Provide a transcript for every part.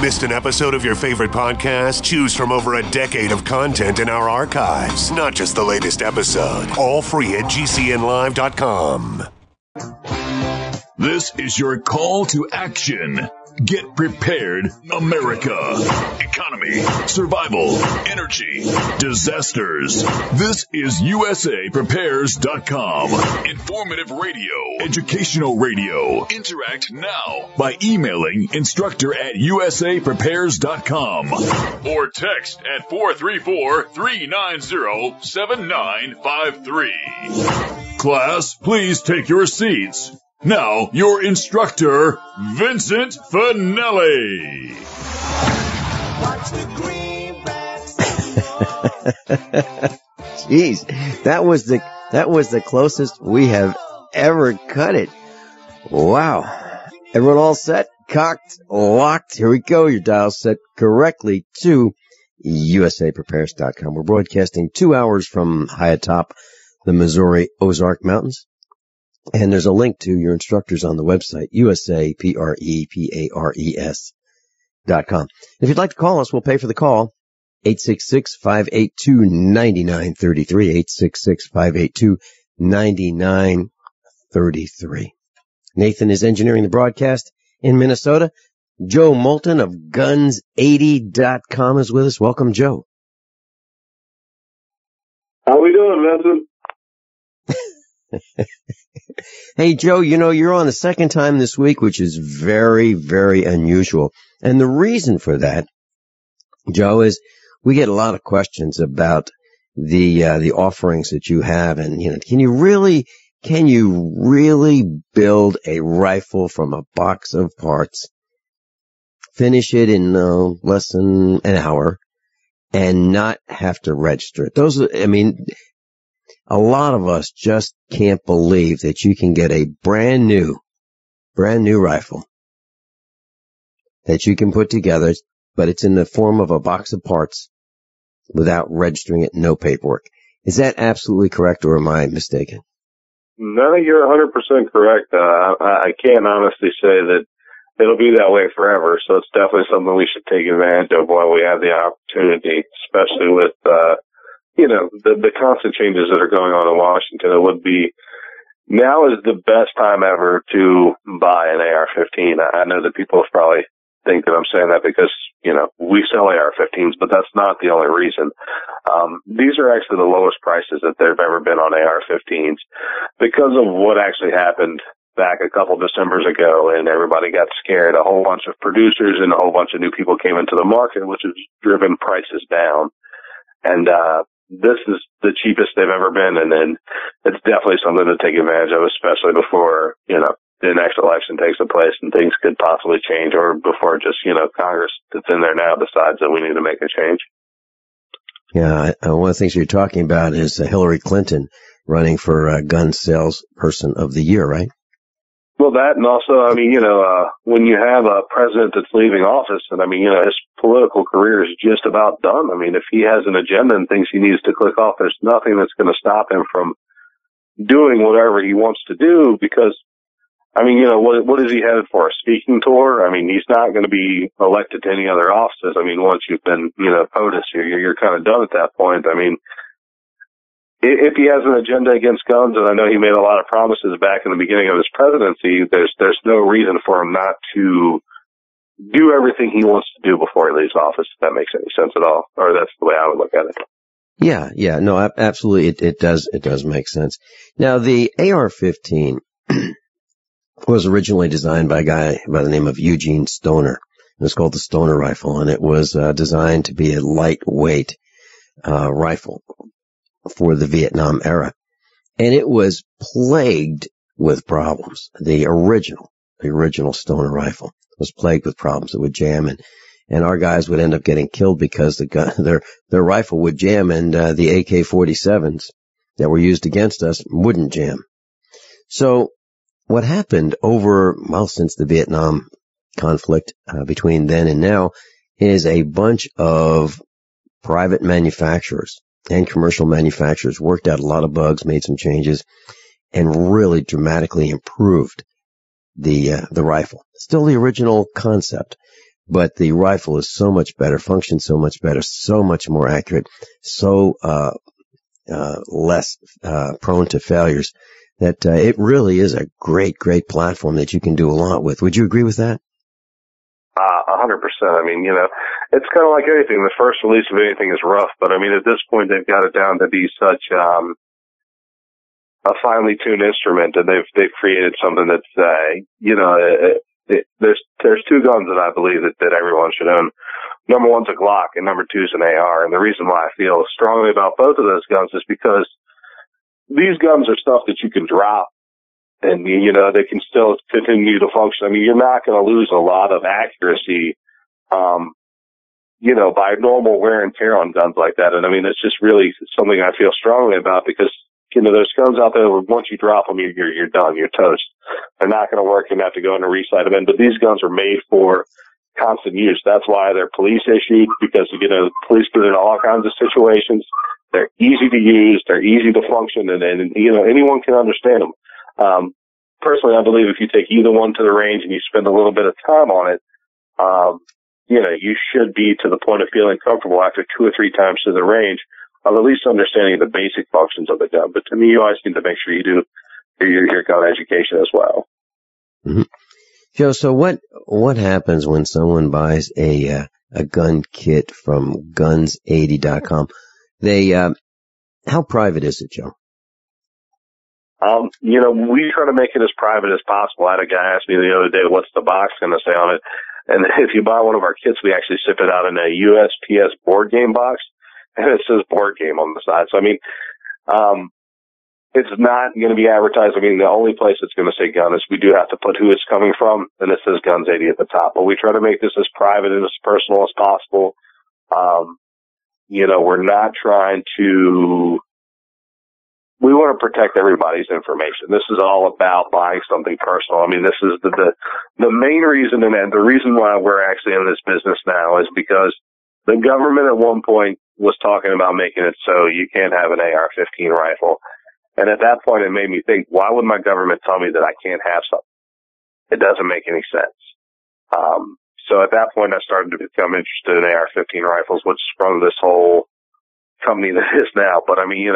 Missed an episode of your favorite podcast? Choose from over a decade of content in our archives, not just the latest episode. All free at gcnlive.com. This is your call to action. Get prepared, America. Economy, survival, energy, disasters. This is USAPrepares.com. Informative radio, educational radio. Interact now by emailing instructor@USAPrepares.com or text at 434-390-7953. Class, please take your seats. Now, your instructor, Vincent Finelli. Jeez, that was the closest we have ever cut it. Wow. Everyone all set, cocked, locked. Here we go. Your dial set correctly to USAPrepares.com. We're broadcasting 2 hours from high atop the Missouri Ozark Mountains. And there's a link to your instructors on the website, USAPrepares.com. If you'd like to call us, we'll pay for the call. 866-582-9933, 866-582-9933. Nathan is engineering the broadcast in Minnesota. Joe Moulton of Guns80.com is with us. Welcome, Joe. How we doing, Vincent? Hey, Joe, you're on the second time this week, which is very, very unusual. And the reason for that, Joe, is we get a lot of questions about the offerings that you have. And, can you really build a rifle from a box of parts, finish it in less than an hour, and not have to register it? A lot of us just can't believe that you can get a brand new rifle that you can put together, but it's in the form of a box of parts without registering it, no paperwork. Is that absolutely correct, or am I mistaken? No, you're 100% correct. I can't honestly say that it'll be that way forever, so it's definitely something we should take advantage of while we have the opportunity, especially with the constant changes that are going on in Washington. It would be, now is the best time ever to buy an AR-15. I know that people probably think that I'm saying that because, we sell AR-15s, but that's not the only reason. These are actually the lowest prices that there have ever been on AR-15s because of what actually happened back a couple Decembers ago, and everybody got scared. A whole bunch of producers and a whole bunch of new people came into the market, which has driven prices down. And, this is the cheapest they've ever been, and then it's definitely something to take advantage of, especially before, the next election takes place and things could possibly change, or before just, Congress that's in there now decides that we need to make a change. Yeah, one of the things you're talking about is Hillary Clinton running for gun salesperson of the year, right? Well, that, and also, when you have a president that's leaving office, and his political career is just about done. If he has an agenda and thinks he needs to click off, there's nothing that's going to stop him from doing whatever he wants to do, because, what is he headed for? A speaking tour? He's not going to be elected to any other offices. Once you've been, POTUS, you're kind of done at that point. If he has an agenda against guns, and I know he made a lot of promises back in the beginning of his presidency, there's no reason for him not to do everything he wants to do before he leaves office, if that makes any sense at all. Or that's the way I would look at it. Yeah, no, absolutely, it does make sense. Now, the AR-15 was originally designed by a guy by the name of Eugene Stoner. It was called the Stoner rifle, and it was designed to be a lightweight rifle for the Vietnam era. And it was plagued with problems. The original Stoner rifle was plagued with problems. It would jam, and our guys would end up getting killed because their rifle would jam, and the AK-47s that were used against us wouldn't jam. So what happened since the Vietnam conflict between then and now is a bunch of private manufacturers and commercial manufacturers worked out a lot of bugs, made some changes, and really dramatically improved the rifle. Still the original concept, but the rifle is so much better, functions so much better, so much more accurate, so less prone to failures that it really is a great platform that you can do a lot with. Would you agree with that? 100%. I mean, it's kind of like anything. The first release of anything is rough, but I mean, at this point, they've got it down to be such a finely tuned instrument, and they've created something that's, there's two guns that I believe that everyone should own. Number one's a Glock, and number two is an AR. And the reason why I feel strongly about both of those guns is because these guns are stuff that you can drop, and they can still continue to function. I mean, you're not going to lose a lot of accuracy, by normal wear and tear on guns like that. And I mean, it's just really something I feel strongly about because, there's guns out there where once you drop them, you're done. You're toast. They're not going to work. You have to go and resight them in. But these guns are made for constant use. That's why they're police issued because, police put in all kinds of situations. They're easy to use. They're easy to function. And anyone can understand them. Personally, I believe if you take either one to the range and you spend a little bit of time on it, you should be to the point of feeling comfortable after 2 or 3 times to the range of at least understanding the basic functions of the gun. But to me, you always need to make sure you do your gun education as well. Mm-hmm. Joe, so what happens when someone buys a gun kit from guns80.com? How private is it, Joe? We try to make it as private as possible. I had a guy ask me the other day, what's the box going to say on it? And if you buy one of our kits, we actually ship it out in a USPS board game box, and it says board game on the side. So, I mean, it's not going to be advertised. I mean, the only place it's going to say gun is we do have to put who it's coming from, and it says Guns 80 at the top. But we try to make this as private and as personal as possible. We're not trying to... We want to protect everybody's information. This is all about buying something personal. I mean, this is the main reason, and the reason why we're actually in this business now is because the government at one point was talking about making it so you can't have an AR-15 rifle. And at that point, it made me think, why would my government tell me that I can't have something? It doesn't make any sense. So at that point, I started to become interested in AR-15 rifles, which sprung this whole company that is now. But I mean,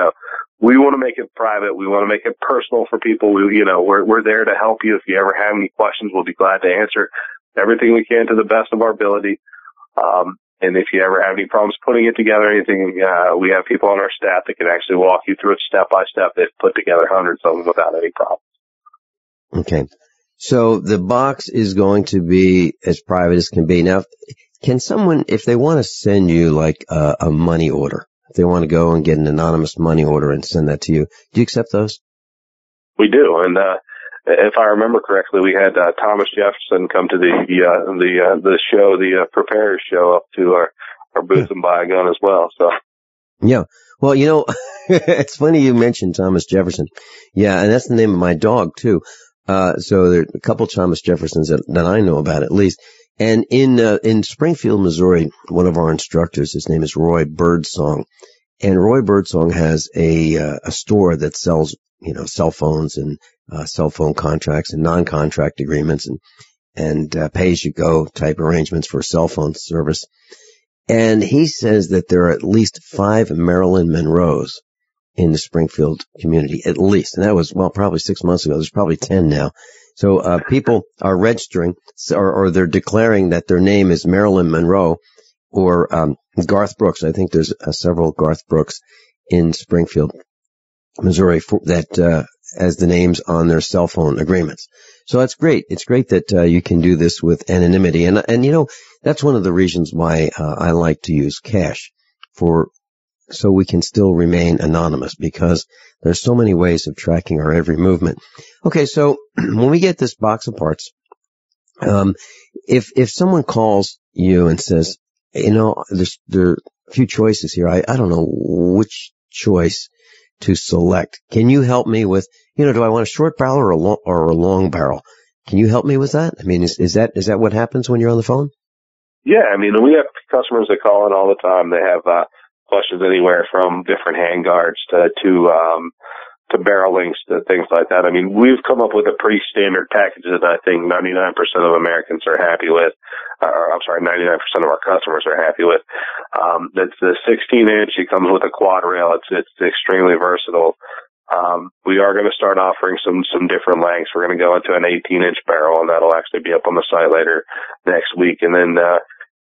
we want to make it private. We want to make it personal for people. We're there to help you. If you ever have any questions, we'll be glad to answer everything we can to the best of our ability. And if you ever have any problems putting it together, anything, we have people on our staff that can actually walk you through it step by step. They've put together hundreds of them without any problems. Okay. So the box is going to be as private as can be. Now, can someone, if they want to send you like a money order, if they want to go and get an anonymous money order and send that to you, do you accept those? We do. And, if I remember correctly, we had Thomas Jefferson come to the show, the Preparedness show, up to our booth and buy a gun as well. So yeah, well, it's funny you mentioned Thomas Jefferson. Yeah, and that's the name of my dog too. So there are a couple Thomas Jeffersons that I know about at least. And in Springfield, Missouri, one of our instructors, his name is Roy Birdsong, and Roy Birdsong has a store that sells cell phones and cell phone contracts and non-contract agreements and pay-as-you-go type arrangements for cell phone service. And he says that there are at least 5 Marilyn Monroes in the Springfield community, at least. And that was, probably 6 months ago. There's probably 10 now. So people are registering or they're declaring that their name is Marilyn Monroe or Garth Brooks. I think there's several Garth Brooks in Springfield, Missouri that as the names on their cell phone agreements. So that's great. It's great that you can do this with anonymity. And that's one of the reasons why I like to use cash so we can still remain anonymous, because there's so many ways of tracking our every movement. Okay, so when we get this box of parts, if someone calls you and says, there are a few choices here, I don't know which choice to select. Can you help me with, do I want a short barrel or a long barrel? Can you help me with that? I mean, is that what happens when you're on the phone? Yeah, I mean, we have customers that call in all the time. They have questions anywhere from different handguards to barrel lengths to things like that. I mean, we've come up with a pretty standard package that I think 99% of Americans are happy with. I'm sorry, 99% of our customers are happy with. It's the 16-inch. It comes with a quad rail. It's extremely versatile. We are going to start offering some different lengths. We're going to go into an 18-inch barrel, and that'll actually be up on the site later next week. And then,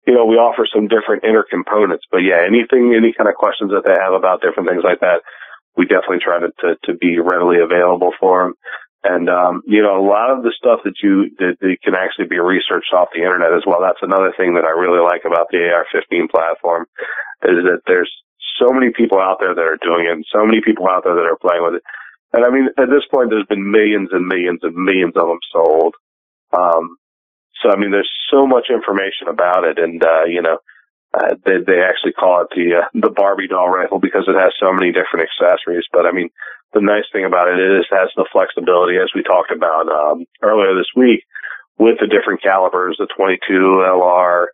we offer some different inner components. But yeah, any kind of questions that they have about different things like that, we definitely try to be readily available for them. And, a lot of the stuff that can actually be researched off the internet as well. That's another thing that I really like about the AR-15 platform, is that there's so many people out there that are doing it, and so many people out there that are playing with it. And I mean, at this point, there's been millions and millions and millions of them sold. So I mean, there's so much information about it, and, they actually call it the Barbie doll rifle because it has so many different accessories. But I mean, the nice thing about it is it has the flexibility, as we talked about earlier this week, with the different calibers, the 22 LR.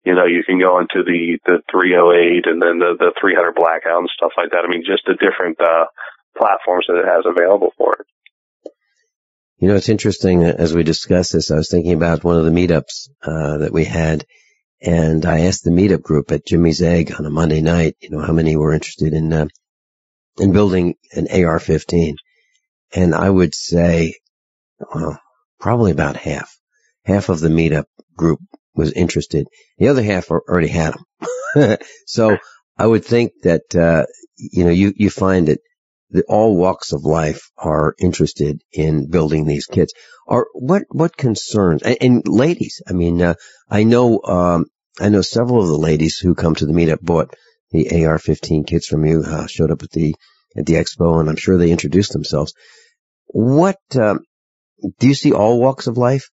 You can go into the 308 and then the 300 blackout and stuff like that. I mean, just the different platforms that it has available for it. It's interesting as we discuss this. I was thinking about one of the meetups that we had. And I asked the meetup group at Jimmy's Egg on a Monday night, how many were interested in building an AR-15. And I would say, well, probably about half. Half of the meetup group was interested. The other half already had them. So I would think that, you find that all walks of life are interested in building these kits. Or what concerns, and ladies, I mean, I know several of the ladies who come to the meetup bought the AR-15 kits from you, showed up at the expo, and I'm sure they introduced themselves. What, do you see all walks of life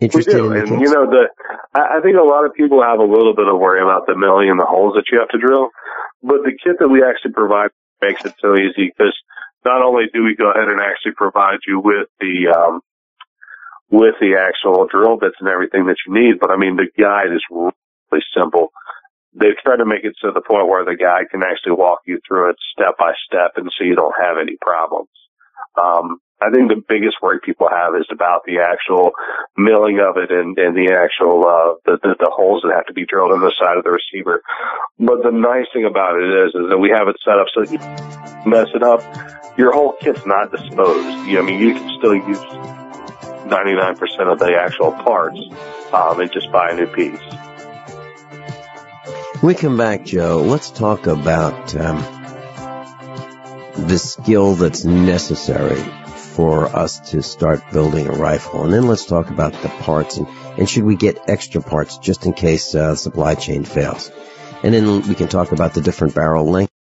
interested in the kits? And I think a lot of people have a little bit of worry about the milling and the holes that you have to drill, but the kit that we actually provide makes it so easy, because not only do we go ahead and actually provide you with the actual drill bits and everything that you need, but I mean, the guide is really simple. They've tried to make it to the point where the guide can actually walk you through it step by step, and so you don't have any problems. I think the biggest worry people have is about the actual milling of it and the actual, the holes that have to be drilled in the side of the receiver. But the nice thing about it is that we have it set up so that you mess it up, your whole kit's not disposed. You can still use 99% of the actual parts, and just buy a new piece. When we come back, Joe, let's talk about the skill that's necessary for us to start building a rifle. And then let's talk about the parts, and should we get extra parts just in case the supply chain fails. And then we can talk about the different barrel length.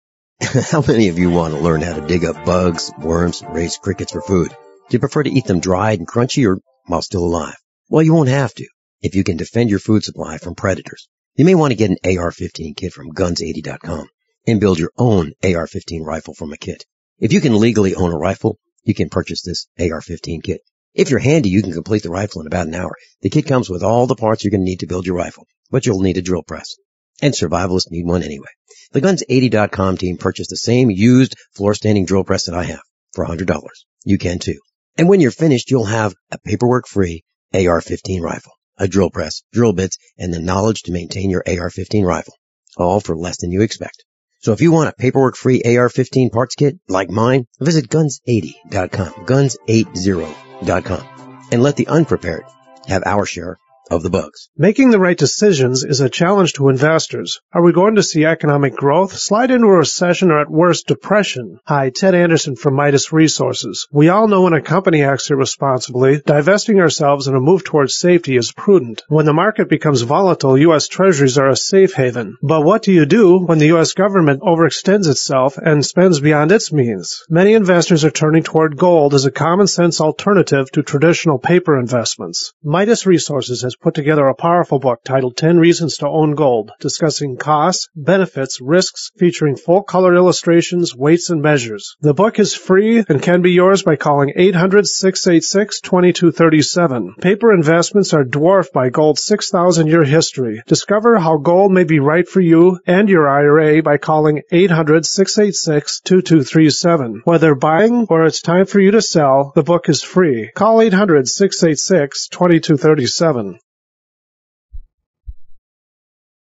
How many of you want to learn how to dig up bugs, worms, and raise crickets for food? Do you prefer to eat them dried and crunchy or while still alive? Well, you won't have to if you can defend your food supply from predators. You may want to get an AR-15 kit from guns80.com and build your own AR-15 rifle from a kit. If you can legally own a rifle, you can purchase this AR-15 kit. If you're handy, you can complete the rifle in about an hour. The kit comes with all the parts you're going to need to build your rifle, but you'll need a drill press. And survivalists need one anyway. The Guns80.com team purchased the same used floor-standing drill press that I have for $100. You can too. And when you're finished, you'll have a paperwork-free AR-15 rifle, a drill press, drill bits, and the knowledge to maintain your AR-15 rifle, all for less than you expect. So if you want a paperwork-free AR-15 parts kit like mine, visit Guns80.com, Guns80.com, and let the unprepared have our share of the bugs. Making the right decisions is a challenge to investors. Are we going to see economic growth, slide into a recession, or at worst, depression? Hi, Ted Anderson from Midas Resources. We all know when a company acts irresponsibly, divesting ourselves in a move towards safety is prudent. When the market becomes volatile, U.S. Treasuries are a safe haven. But what do you do when the U.S. government overextends itself and spends beyond its means? Many investors are turning toward gold as a common-sense alternative to traditional paper investments. Midas Resources has has put together a powerful book titled 10 Reasons to Own Gold, discussing costs, benefits, risks, featuring full-color illustrations, weights, and measures. The book is free and can be yours by calling 800-686-2237. Paper investments are dwarfed by gold's 6,000-year history. Discover how gold may be right for you and your IRA by calling 800-686-2237. Whether buying or it's time for you to sell, the book is free. Call 800-686-2237.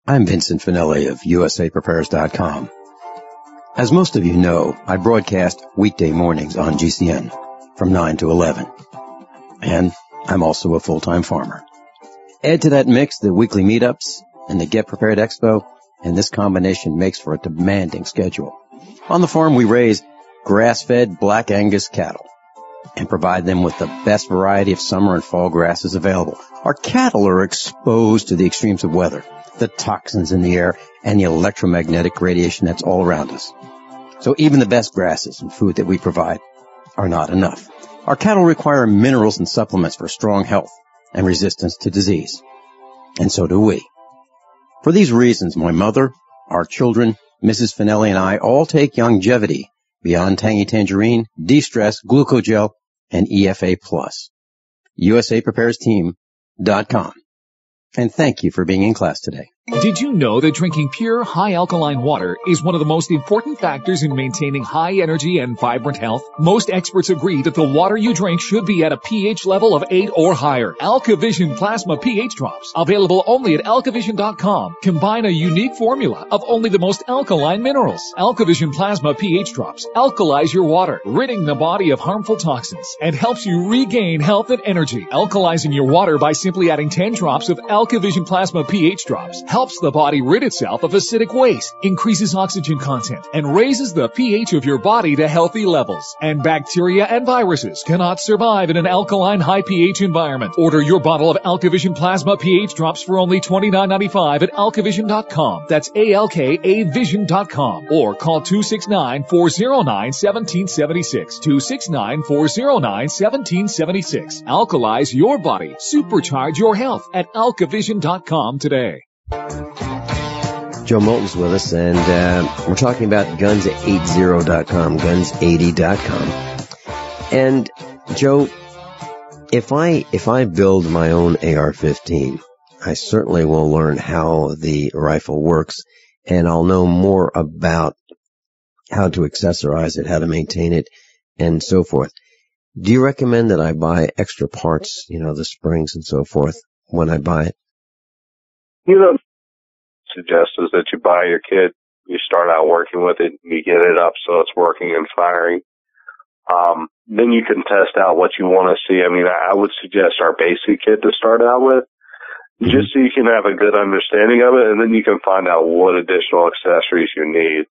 I'm Vincent Finelli of USAPrepares.com. As most of you know, I broadcast weekday mornings on GCN from 9 to 11. And I'm also a full-time farmer. Add to that mix the weekly meetups and the Get Prepared Expo, and this combination makes for a demanding schedule. On the farm, we raise grass-fed Black Angus cattle and provide them with the best variety of summer and fall grasses available. Our cattle are exposed to the extremes of weather, the toxins in the air, and the electromagnetic radiation that's all around us. So even the best grasses and food that we provide are not enough. Our cattle require minerals and supplements for strong health and resistance to disease. And so do we. For these reasons, my mother, our children, Mrs. Finelli, and I all take Youngevity, Beyond Tangy Tangerine, De-Stress, Glucogel, and EFA+. USAPreparesTeam.com. And thank you for being in class today. Did you know that drinking pure, high-alkaline water is one of the most important factors in maintaining high energy and vibrant health? Most experts agree that the water you drink should be at a pH level of 8 or higher. AlkaVision Plasma pH Drops, available only at alkavision.com, combine a unique formula of only the most alkaline minerals. AlkaVision Plasma pH Drops alkalize your water, ridding the body of harmful toxins, and helps you regain health and energy. Alkalizing your water by simply adding 10 drops of AlkaVision Plasma pH Drops helps the body rid itself of acidic waste, increases oxygen content, and raises the pH of your body to healthy levels. And bacteria and viruses cannot survive in an alkaline high pH environment. Order your bottle of AlkaVision Plasma pH Drops for only $29.95 at alkavision.com. That's ALKAvision.com. Or call 269-409-1776. 269-409-1776. Alkalize your body. Supercharge your health at alkavision.com today. Joe Moulton's with us, and we're talking about guns80.com, guns80.com. And Joe, if I build my own AR-15, I certainly will learn how the rifle works, and I'll know more about how to accessorize it, how to maintain it, and so forth. Do you recommend that I buy extra parts, the springs and so forth, when I buy it? Suggest is that you buy your kit, you start out working with it, you get it up so it's working and firing. Then you can test out what you want to see. I mean, I would suggest our basic kit to start out with, just so you can have a good understanding of it, and then you can find out what additional accessories you need.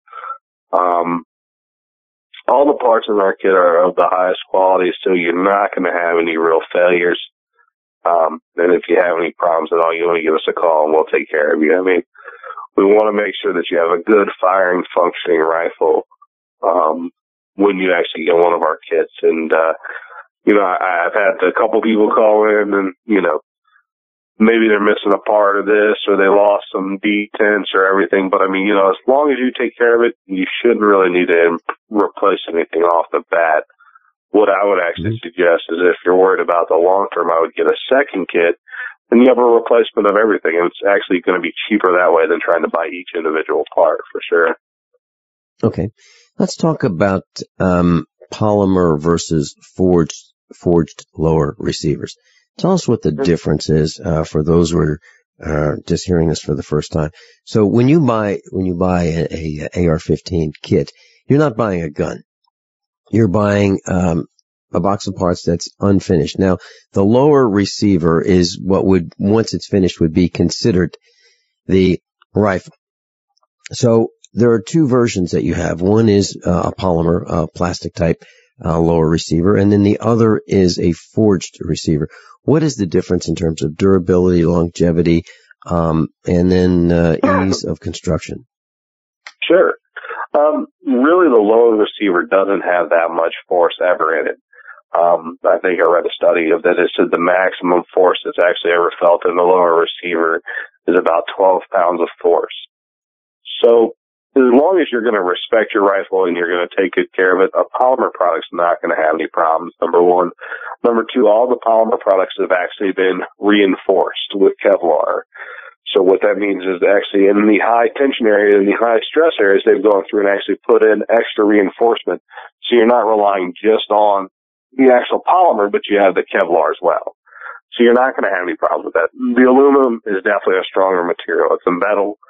All the parts in our kit are of the highest quality, so you're not going to have any real failures. And if you have any problems at all, you want to give us a call and we'll take care of you. I mean, we want to make sure that you have a good firing, functioning rifle when you actually get one of our kits. And, I've had a couple people call in and, maybe they're missing a part of this or they lost some detents or everything. But, I mean, as long as you take care of it, you shouldn't really need to replace anything off the bat. What I would actually suggest is if you're worried about the long term, I would get a second kit, and you have a replacement of everything. And it's actually going to be cheaper that way than trying to buy each individual part, for sure. Okay. Let's talk about polymer versus forged lower receivers. Tell us what the difference is for those who are just hearing this for the first time. So when you buy a AR-15 kit, you're not buying a gun. You're buying a box of parts that's unfinished. Now, the lower receiver is what would, once it's finished, would be considered the rifle. So there are two versions that you have. One is a polymer, plastic type lower receiver, and then the other is a forged receiver. What is the difference in terms of durability, longevity, and then ease of construction? Sure. Really, the lower receiver doesn't have that much force ever in it. I think I read a study of that. It said the maximum force that's actually ever felt in the lower receiver is about 12 pounds of force. So as long as you're going to respect your rifle and you're going to take good care of it, a polymer product's not going to have any problems, number one. Number two, all the polymer products have actually been reinforced with Kevlar. So what that means is actually in the high tension area, in the high stress areas, they've gone through and actually put in extra reinforcement. So you're not relying just on the actual polymer, but you have the Kevlar as well. So you're not going to have any problems with that. The aluminum is definitely a stronger material. It's a metal.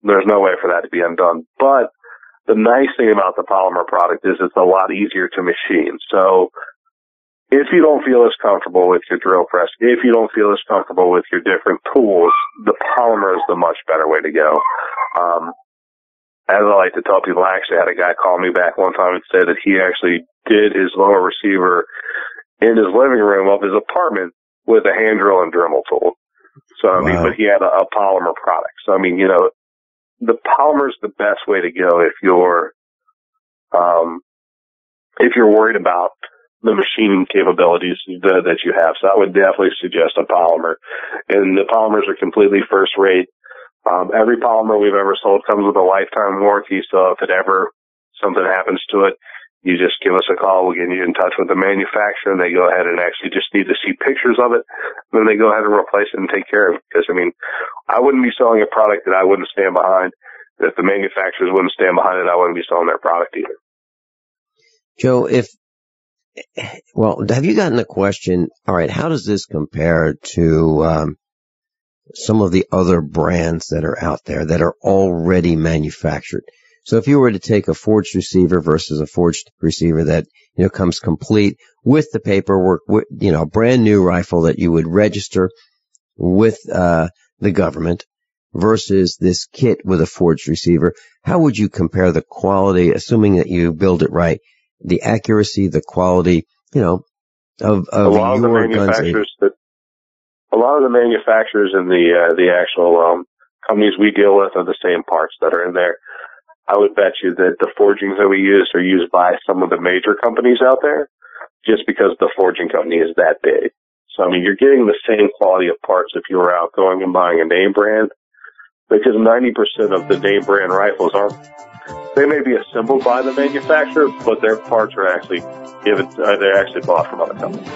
There's no way for that to be undone. But the nice thing about the polymer product is it's a lot easier to machine. So if you don't feel as comfortable with your drill press, if you don't feel as comfortable with your different tools, the polymer is the much better way to go. As I like to tell people, I actually had a guy call me back one time and say that he actually did his lower receiver in his living room of his apartment with a hand drill and Dremel tool. So, I mean, but he had a polymer product. So, I mean, the polymer is the best way to go if you're worried about the machining capabilities that you have. So I would definitely suggest a polymer. And the polymers are completely first rate. Every polymer we've ever sold comes with a lifetime warranty. So if something happens to it, you just give us a call. We'll get you in touch with the manufacturer, and they go ahead and actually just need to see pictures of it. Then they go ahead and replace it and take care of it. Because, I mean, I wouldn't be selling a product that I wouldn't stand behind. If the manufacturers wouldn't stand behind it, I wouldn't be selling their product either. Joe, have you gotten a question? All right, how does this compare to some of the other brands that are out there that are already manufactured? So if you were to take a forged receiver versus a forged receiver that, comes complete with the paperwork, a brand new rifle that you would register with the government versus this kit with a forged receiver, how would you compare the quality, assuming that you build it right, the accuracy, the quality, of your guns? A lot of the manufacturers and the actual companies we deal with are the same parts that are in there. I would bet you that the forgings that we use are used by some of the major companies out there just because the forging company is that big. So, I mean, you're getting the same quality of parts if you were out going and buying a name brand, because 90% of the name brand rifles they may be assembled by the manufacturer, but their parts are actually they're actually bought from other companies.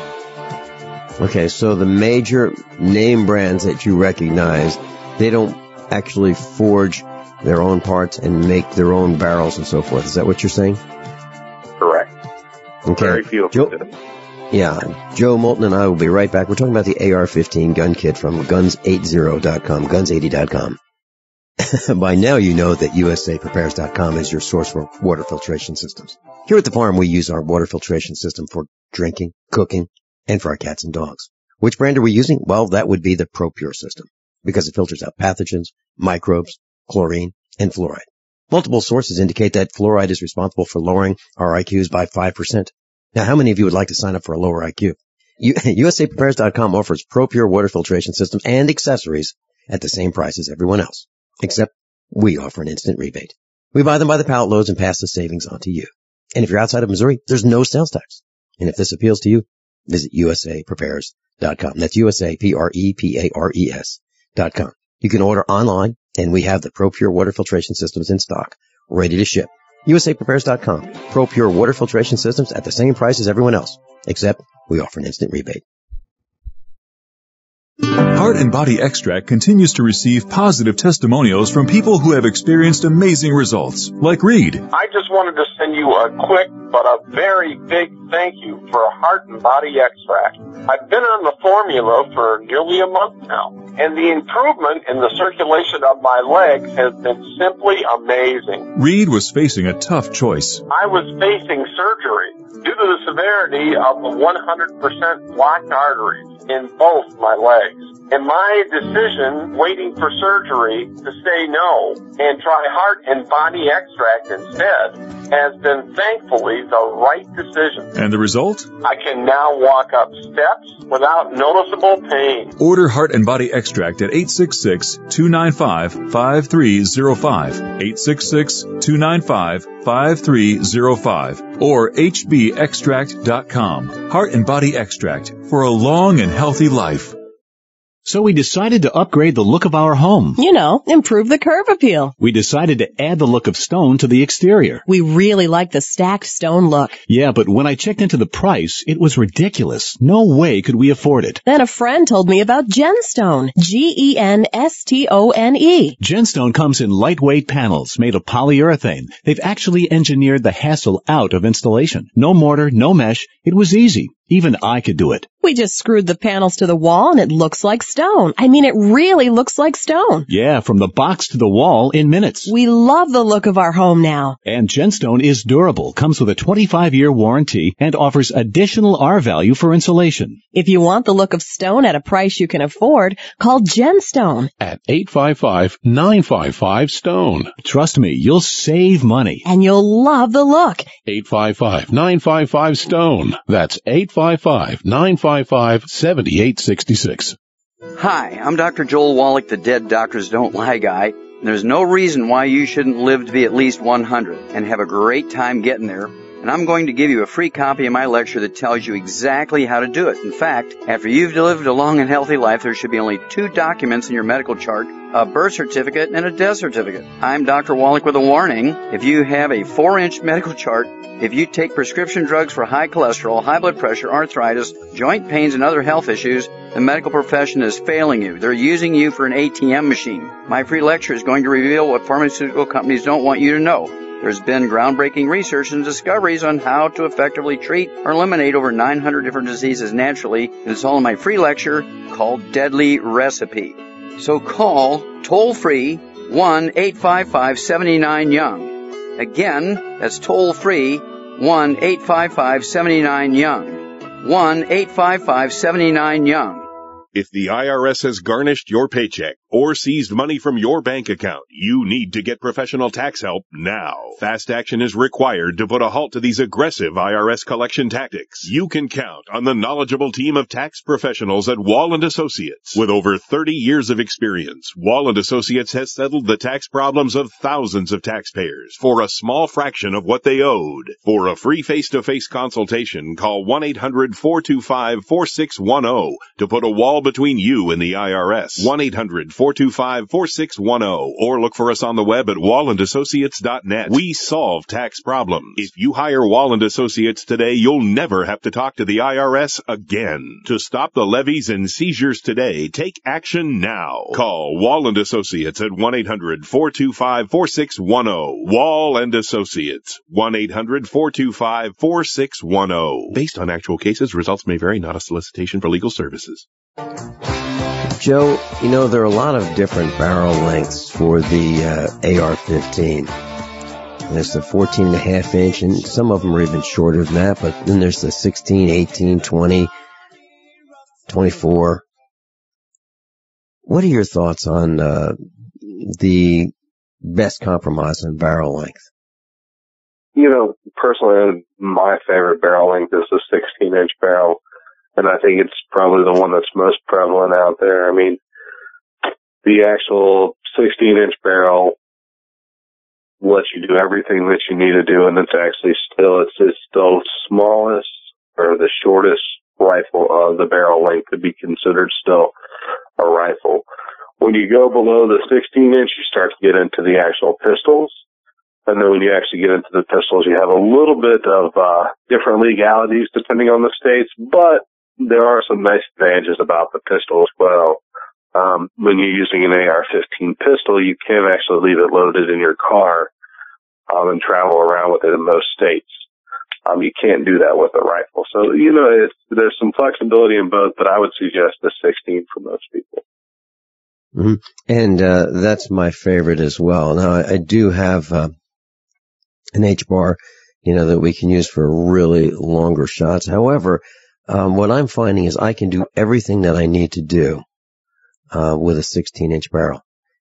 Okay, so the major name brands that you recognize, they don't actually forge their own parts and make their own barrels and so forth. Is that what you're saying? Correct. Okay. Very few. Yeah. Joe Moulton and I will be right back. We're talking about the AR-15 gun kit from guns80.com, guns80.com. By now you know that USAprepares.com is your source for water filtration systems. Here at the farm, we use our water filtration system for drinking, cooking, and for our cats and dogs. Which brand are we using? Well, that would be the ProPure system, because it filters out pathogens, microbes, chlorine, and fluoride. Multiple sources indicate that fluoride is responsible for lowering our IQs by 5%. Now, how many of you would like to sign up for a lower IQ? USAprepares.com offers ProPure water filtration systems and accessories at the same price as everyone else, except we offer an instant rebate. We buy them by the pallet loads and pass the savings on to you. And if you're outside of Missouri, there's no sales tax. And if this appeals to you, visit USAprepares.com. That's USAPREPARES.com. You can order online, and we have the ProPure water filtration systems in stock, ready to ship. USAprepares.com. ProPure water filtration systems at the same price as everyone else, except we offer an instant rebate. Heart and Body Extract continues to receive positive testimonials from people who have experienced amazing results, like Reed. I just wanted to send you a quick but a very big thank you for Heart and Body Extract. I've been on the formula for nearly a month now, and the improvement in the circulation of my legs has been simply amazing. Reed was facing a tough choice. I was facing surgery due to the severity of the 100% blocked arteries in both my legs. And my decision, waiting for surgery, to say no and try heart and body extract instead, has been thankfully the right decision. And the result? I can now walk up steps without noticeable pain. Order Heart and Body Extract at 866-295-5305, 866-295-5305, or hbextract.com. Heart and Body Extract for a long and healthy life. So we decided to upgrade the look of our home. You know, improve the curb appeal. We decided to add the look of stone to the exterior. We really like the stacked stone look. Yeah, but when I checked into the price, it was ridiculous. No way could we afford it. Then a friend told me about Genstone. Genstone. Genstone comes in lightweight panels made of polyurethane. They've actually engineered the hassle out of installation. No mortar, no mesh. It was easy. Even I could do it. We just screwed the panels to the wall and it looks like stone. I mean, it really looks like stone. Yeah, from the box to the wall in minutes. We love the look of our home now. And Genstone is durable, comes with a 25-year warranty, and offers additional R-value for insulation. If you want the look of stone at a price you can afford, call Genstone at 855-955-STONE. Trust me, you'll save money. And you'll love the look. 855-955-STONE. That's 855-955-7866. Hi, I'm Dr. Joel Wallach, the Dead Doctors Don't Lie guy. There's no reason why you shouldn't live to be at least 100 and have a great time getting there. And I'm going to give you a free copy of my lecture that tells you exactly how to do it. In fact, after you've lived a long and healthy life, there should be only 2 documents in your medical chart, a birth certificate and a death certificate. I'm Dr. Wallach with a warning. If you have a 4-inch medical chart, if you take prescription drugs for high cholesterol, high blood pressure, arthritis, joint pains, and other health issues, the medical profession is failing you. They're using you for an ATM machine. My free lecture is going to reveal what pharmaceutical companies don't want you to know. There's been groundbreaking research and discoveries on how to effectively treat or eliminate over 900 different diseases naturally, and it's all in my free lecture called Deadly Recipe. So call toll-free 1-855-79-YOUNG. Again, that's toll-free 1-855-79-YOUNG. 1-855-79-YOUNG. If the IRS has garnished your paycheck or seized money from your bank account, you need to get professional tax help now. Fast action is required to put a halt to these aggressive IRS collection tactics. You can count on the knowledgeable team of tax professionals at Wall & Associates. With over 30 years of experience, Wall & Associates has settled the tax problems of thousands of taxpayers for a small fraction of what they owed. For a free face-to-face consultation, call 1-800-425-4610 to put a wall between you and the IRS. 1-800-425-4610 or look for us on the web at wallandassociates.net. We solve tax problems. If you hire Wall & Associates today, you'll never have to talk to the IRS again. To stop the levies and seizures today, take action now. Call Wall & Associates at 1-800-425-4610. Wall & Associates. 1-800-425-4610. Based on actual cases, results may vary, not a solicitation for legal services. Joe, you know, there are a lot of different barrel lengths for the AR-15. There's the 14.5 inch, and some of them are even shorter than that, but then there's the 16, 18, 20, 24. What are your thoughts on the best compromise on barrel length? You know, personally, my favorite barrel length is the 16-inch barrel. And I think it's probably the one that's most prevalent out there. I mean, the actual 16-inch barrel lets you do everything that you need to do, and it's actually still the smallest or the shortest rifle of the barrel length to be considered still a rifle. When you go below the 16-inch, you start to get into the actual pistols. And then when you actually get into the pistols, you have a little bit of different legalities depending on the states, but there are some nice advantages about the pistol as well. When you're using an AR-15 pistol, you can actually leave it loaded in your car and travel around with it in most states. You can't do that with a rifle. So, you know, there's some flexibility in both, but I would suggest the 16 for most people. Mm-hmm. And that's my favorite as well. Now, I do have an H-bar, you know, that we can use for really longer shots. However, what I'm finding is I can do everything that I need to do with a 16-inch barrel.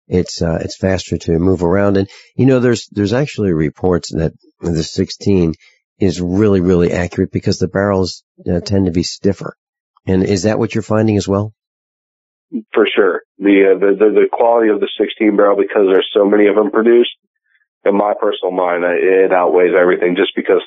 It's faster to move around. And, there's actually reports that the 16 is really, really accurate because the barrels tend to be stiffer. And is that what you're finding as well? For sure. The quality of the 16 barrel, because there's so many of them produced, in my personal mind, it outweighs everything, just because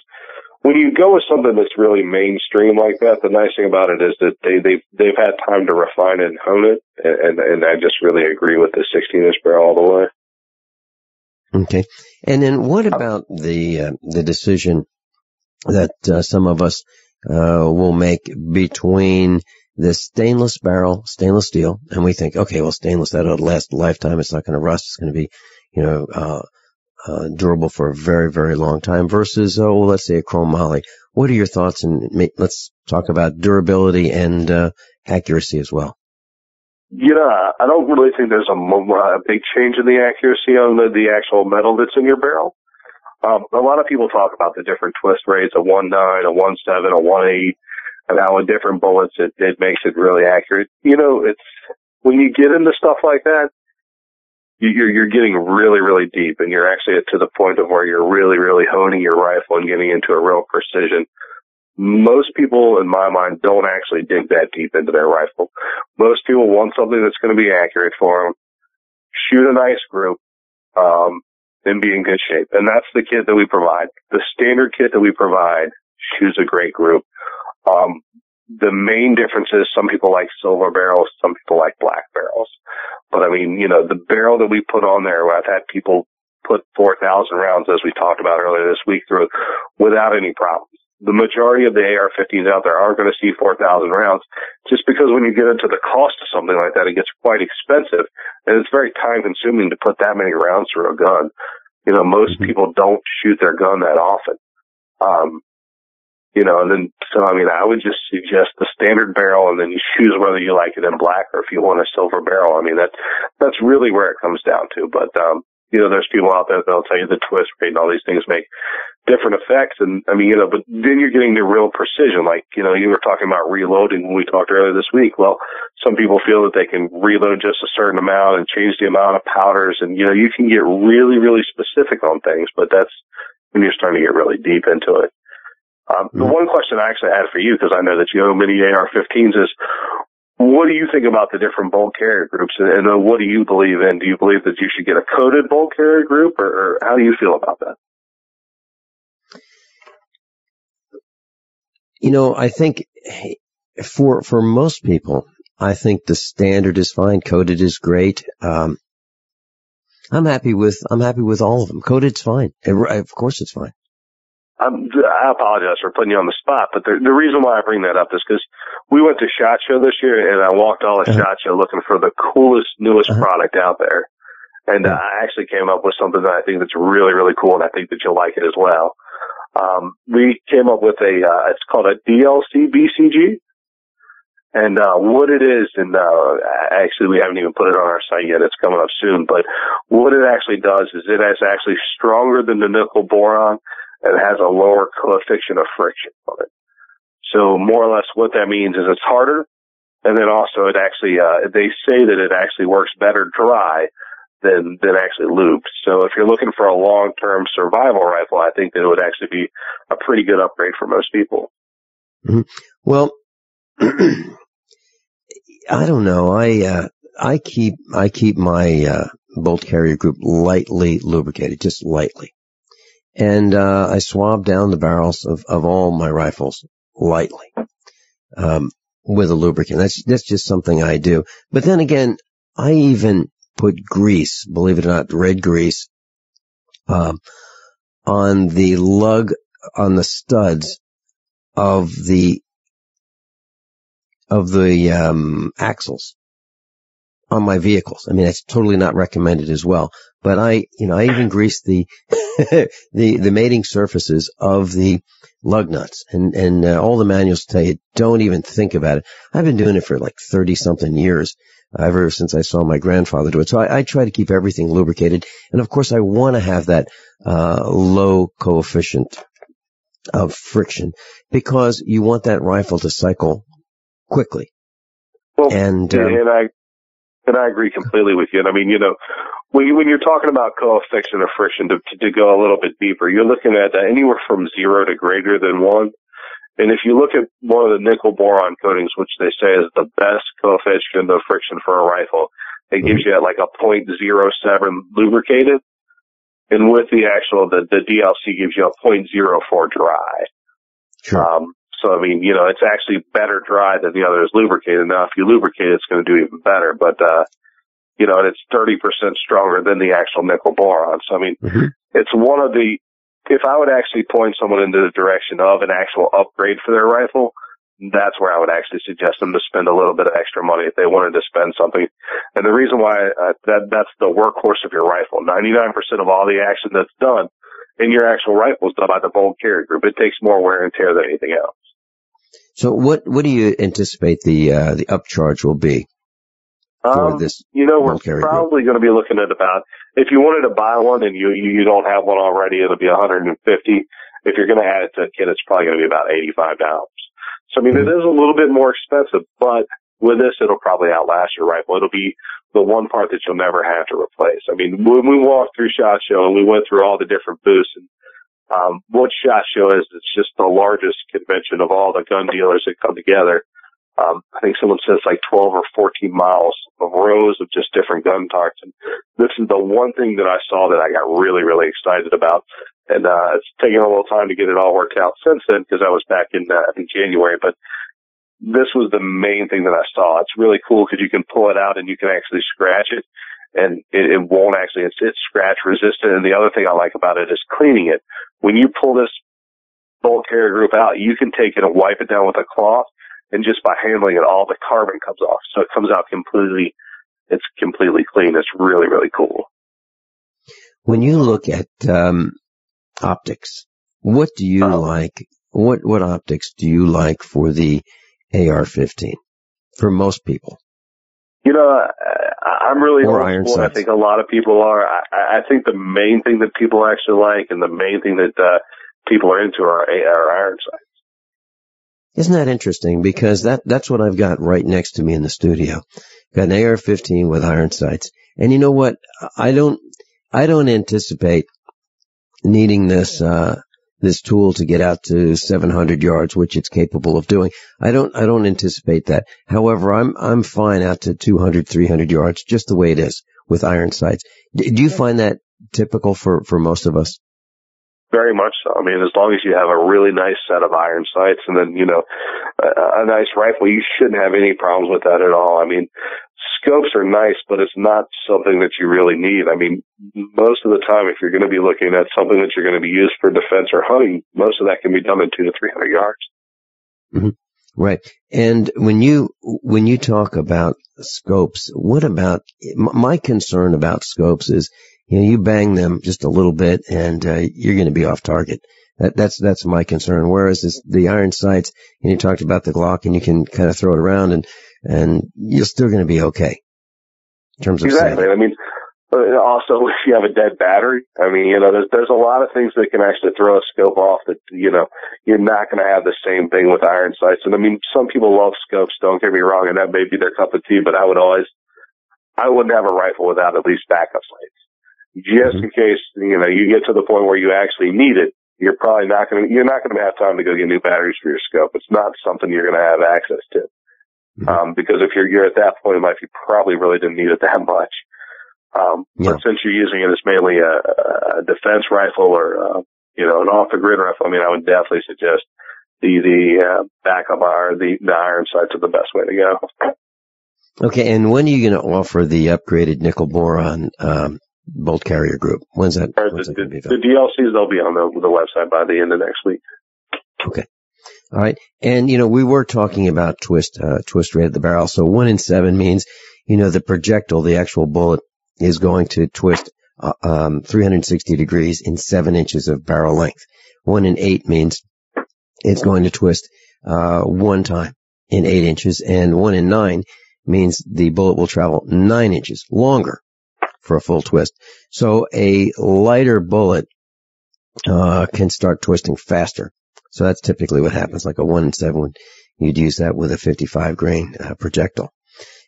when you go with something that's really mainstream like that, the nice thing about it is that they've had time to refine it and hone it, and I just really agree with the 16-inch barrel all the way. Okay. And then what about the decision that some of us will make between the stainless barrel, stainless steel, and we think, okay, well, stainless, that'll last a lifetime. It's not going to rust. It's going to be, durable for a very, very long time versus, let's say a chromoly. What are your thoughts? And let's talk about durability and accuracy as well. I don't really think there's a big change in the accuracy on the actual metal that's in your barrel. A lot of people talk about the different twist rates, a 1.9, a 1.7, a 1.8, and how with different bullets it makes it really accurate. It's when you get into stuff like that, you're getting really, really deep, and you're actually to the point of where you're really, really honing your rifle and getting into a real precision. Most people, in my mind, don't actually dig that deep into their rifle. Most people want something that's going to be accurate for them, shoot a nice group, and be in good shape. And that's the kit that we provide. The standard kit that we provide shoots a great group. The main difference is some people like silver barrels, some people like black barrels. But the barrel that we put on there, I've had people put 4,000 rounds, as we talked about earlier this week, through it without any problems. The majority of the AR-15s out there aren't going to see 4,000 rounds, just because when you get into the cost of something like that, it gets quite expensive, and it's very time-consuming to put that many rounds through a gun. Most people don't shoot their gun that often. I would just suggest the standard barrel, and then you choose whether you like it in black or if you want a silver barrel. That's really where it comes down to. But, there's people out there that'll tell you the twist rate and all these things make different effects. And, but then you're getting the real precision. Like, you were talking about reloading when we talked earlier this week. Well, some people feel that they can reload just a certain amount and change the amount of powders. And, you can get really, really specific on things, but that's when you're starting to get really deep into it. The one question I actually had for you, because I know that you own many AR-15s, is what do you think about the different bolt carrier groups, and what do you believe in? Do you believe that you should get a coated bolt carrier group, or how do you feel about that? I think for most people, I think the standard is fine. Coated is great. I'm happy with all of them. Coated's fine. Of course, it's fine. I apologize for putting you on the spot, but the reason why I bring that up is because we went to SHOT Show this year, and I walked all the SHOT Show looking for the coolest, newest product out there. And I actually came up with something that I think that's really, really cool, and I think that you'll like it as well. We came up with it's called a DLC BCG. And what it is, and actually we haven't even put it on our site yet, it's coming up soon, but what it actually does is it is actually stronger than the nickel boron, and has a lower coefficient of friction on it. So more or less what that means is it's harder, and then also it actually, they say that it actually works better dry than actually lubed. So if you're looking for a long-term survival rifle, I think that it would actually be a pretty good upgrade for most people. Mm-hmm. Well, I don't know. I keep my bolt carrier group lightly lubricated, just lightly. And I swab down the barrels of all my rifles lightly with a lubricant. That's just something I do. But then again, I even put grease, believe it or not, red grease, on the lug, on the studs of the axles on my vehicles. It's totally not recommended as well. But I even greased the the mating surfaces of the lug nuts, and all the manuals tell you don't even think about it. I've been doing it for like 30-something years, ever since I saw my grandfather do it. So I try to keep everything lubricated, and of course I want to have that low coefficient of friction because you want that rifle to cycle quickly. Well, And I agree completely with you. And I mean, when you're talking about coefficient of friction, to go a little bit deeper, you're looking at anywhere from 0 to greater than 1. And if you look at one of the nickel boron coatings, which they say is the best coefficient of friction for a rifle, it gives you like a 0.07 lubricated. And with the DLC gives you a 0.04 dry. Sure. So, I mean, it's actually better dry than the other is lubricated. Now, if you lubricate, it's going to do even better. But, and it's 30% stronger than the actual nickel boron. So, I mean, it's one of the, if I would actually point someone into the direction of an actual upgrade for their rifle, that's where I would actually suggest them to spend a little bit of extra money if they wanted to spend something. And the reason why that's the workhorse of your rifle. 99% of all the action that's done in your actual rifle is done by the bolt carrier group. It takes more wear and tear than anything else. So what do you anticipate the upcharge will be for this? We're probably going to be looking at about, if you wanted to buy one and you don't have one already, it'll be $150. If you're going to add it to a kit, it's probably going to be about $85. So, I mean, it is a little bit more expensive, but with this, it'll probably outlast your rifle. It'll be the one part that you'll never have to replace. I mean, when we walked through SHOT Show and we went through all the different booths, and what SHOT Show is, it's just the largest convention of all the gun dealers that come together. I think someone says like 12 or 14 miles of rows of just different gun tarts. And this is the one thing that I saw that I got really, really excited about. And it's taken a little time to get it all worked out since then because I was back in January. But this was the main thing that I saw. It's really cool because you can pull it out and you can actually scratch it. And it won't actually, it's scratch resistant. And the other thing I like about it is cleaning it. When you pull this bolt carrier group out, you can take it and wipe it down with a cloth. And just by handling it, all the carbon comes off. So it comes out completely clean. It's really, really cool. When you look at optics, what do you like? What optics do you like for the AR-15 for most people? I'm really old school. I think a lot of people are. I think the main thing that people actually like and the main thing that people are into are iron sights. Isn't that interesting? Because that's what I've got right next to me in the studio. Got an AR-15 with iron sights. And you know what? I don't anticipate needing this tool to get out to 700 yards, which it's capable of doing. I don't anticipate that. However, I'm fine out to 200, 300 yards, just the way it is with iron sights. Do you find that typical for most of us? Very much so. I mean, as long as you have a really nice set of iron sights and then, a nice rifle, you shouldn't have any problems with that at all. I mean, scopes are nice, but it's not something that you really need. I mean, most of the time, if you're going to be looking at something that you're going to be used for defense or hunting, most of that can be done in 200 to 300 yards. Mm-hmm. Right. And when you talk about scopes, what about, my concern about scopes is, you bang them just a little bit and you're going to be off target. That's my concern. Whereas the iron sights, and you talked about the Glock, and you can kind of throw it around and you're still going to be okay in terms of exactly. I mean, also if you have a dead battery, I mean, there's a lot of things that can actually throw a scope off that you're not going to have the same thing with iron sights. And I mean, some people love scopes. Don't get me wrong, and that may be their cup of tea. But I wouldn't have a rifle without at least backup sights. Just in case, you get to the point where you actually need it, you're not going to have time to go get new batteries for your scope. It's not something you're going to have access to. Because if you're at that point in life, you probably really didn't need it that much. But since you're using it as mainly a defense rifle or, an off the grid rifle, I mean, I would definitely suggest the backup iron, the iron sights are the best way to go. Okay. And when are you going to offer the upgraded nickel boron, bolt carrier group? When's that? The DLCs, they'll be on the website by the end of next week. Okay. All right. And, we were talking about twist rate of the barrel. So 1 in 7 means, the projectile, the actual bullet is going to twist, 360 degrees in 7 inches of barrel length. 1 in 8 means it's going to twist, one time in 8 inches. And 1 in 9 means the bullet will travel 9 inches longer for a full twist. So a lighter bullet can start twisting faster. So that's typically what happens, like a 1 in 7. You'd use that with a 55 grain projectile.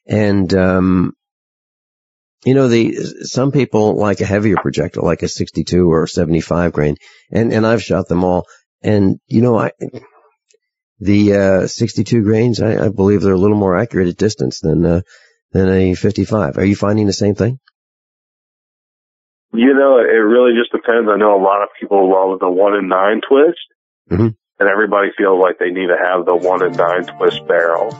And Some people like a heavier projectile, like a 62 or 75 grain, and I've shot them all. And, the 62 grains, I believe they're a little more accurate at distance than a 55. Are you finding the same thing? It really just depends. I know a lot of people love the 1 in 9 twist, and everybody feels like they need to have the 1 in 9 twist barrel.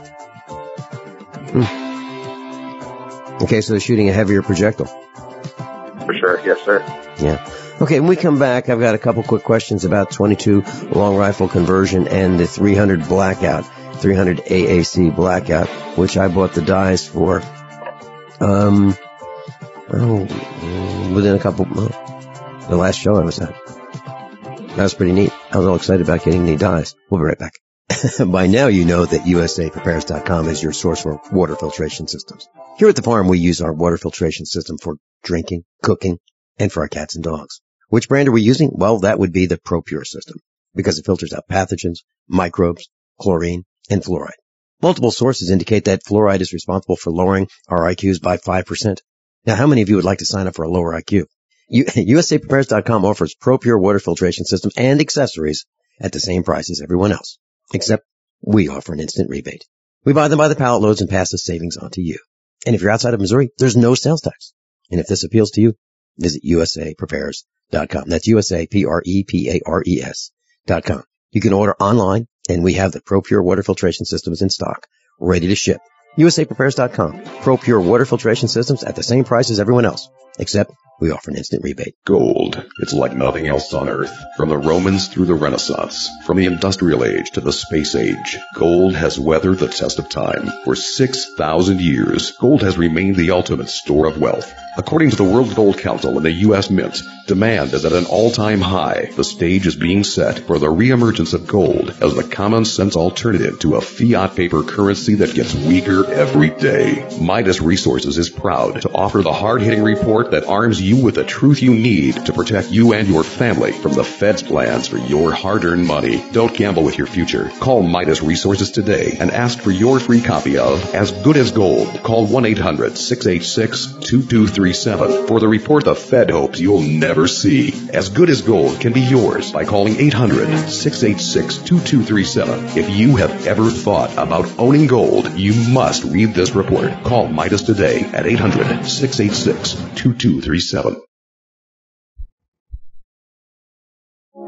Okay, so they're shooting a heavier projectile. For sure, yes, sir. Yeah. Okay, when we come back, I've got a couple quick questions about 22 long rifle conversion and the 300 blackout, 300 AAC blackout, which I bought the dies for, within a couple, the last show I was at. That was pretty neat. I was all excited about getting the dies. We'll be right back. By now you know that USAPrepares.com is your source for water filtration systems. Here at the farm, we use our water filtration system for drinking, cooking, and for our cats and dogs. Which brand are we using? Well, that would be the ProPure system, because it filters out pathogens, microbes, chlorine, and fluoride. Multiple sources indicate that fluoride is responsible for lowering our IQs by 5%. Now, how many of you would like to sign up for a lower IQ? USAPrepares.com offers ProPure water filtration systems and accessories at the same price as everyone else, except we offer an instant rebate. We buy them by the pallet loads and pass the savings on to you. And if you're outside of Missouri, there's no sales tax. And if this appeals to you, visit USAPrepares.com. That's USAPrepares.com. You can order online, and we have the ProPure water filtration systems in stock, ready to ship. USAPrepares.com. ProPure water filtration systems at the same price as everyone else, except we offer an instant rebate. Gold. It's like nothing else on Earth. From the Romans through the Renaissance, from the Industrial Age to the Space Age, gold has weathered the test of time. For 6,000 years, gold has remained the ultimate store of wealth. According to the World Gold Council and the U.S. Mint, demand is at an all-time high. The stage is being set for the reemergence of gold as the common-sense alternative to a fiat paper currency that gets weaker every day. Midas Resources is proud to offer the hard-hitting report that arms you with the truth you need to protect you and your family from the Fed's plans for your hard-earned money. Don't gamble with your future. Call Midas Resources today and ask for your free copy of As Good as Gold. Call 1-800-686-2237 for the report the Fed hopes you'll never see. As Good as Gold can be yours by calling 800-686-2237. If you have ever thought about owning gold, you must read this report. Call Midas today at 800-686-2237.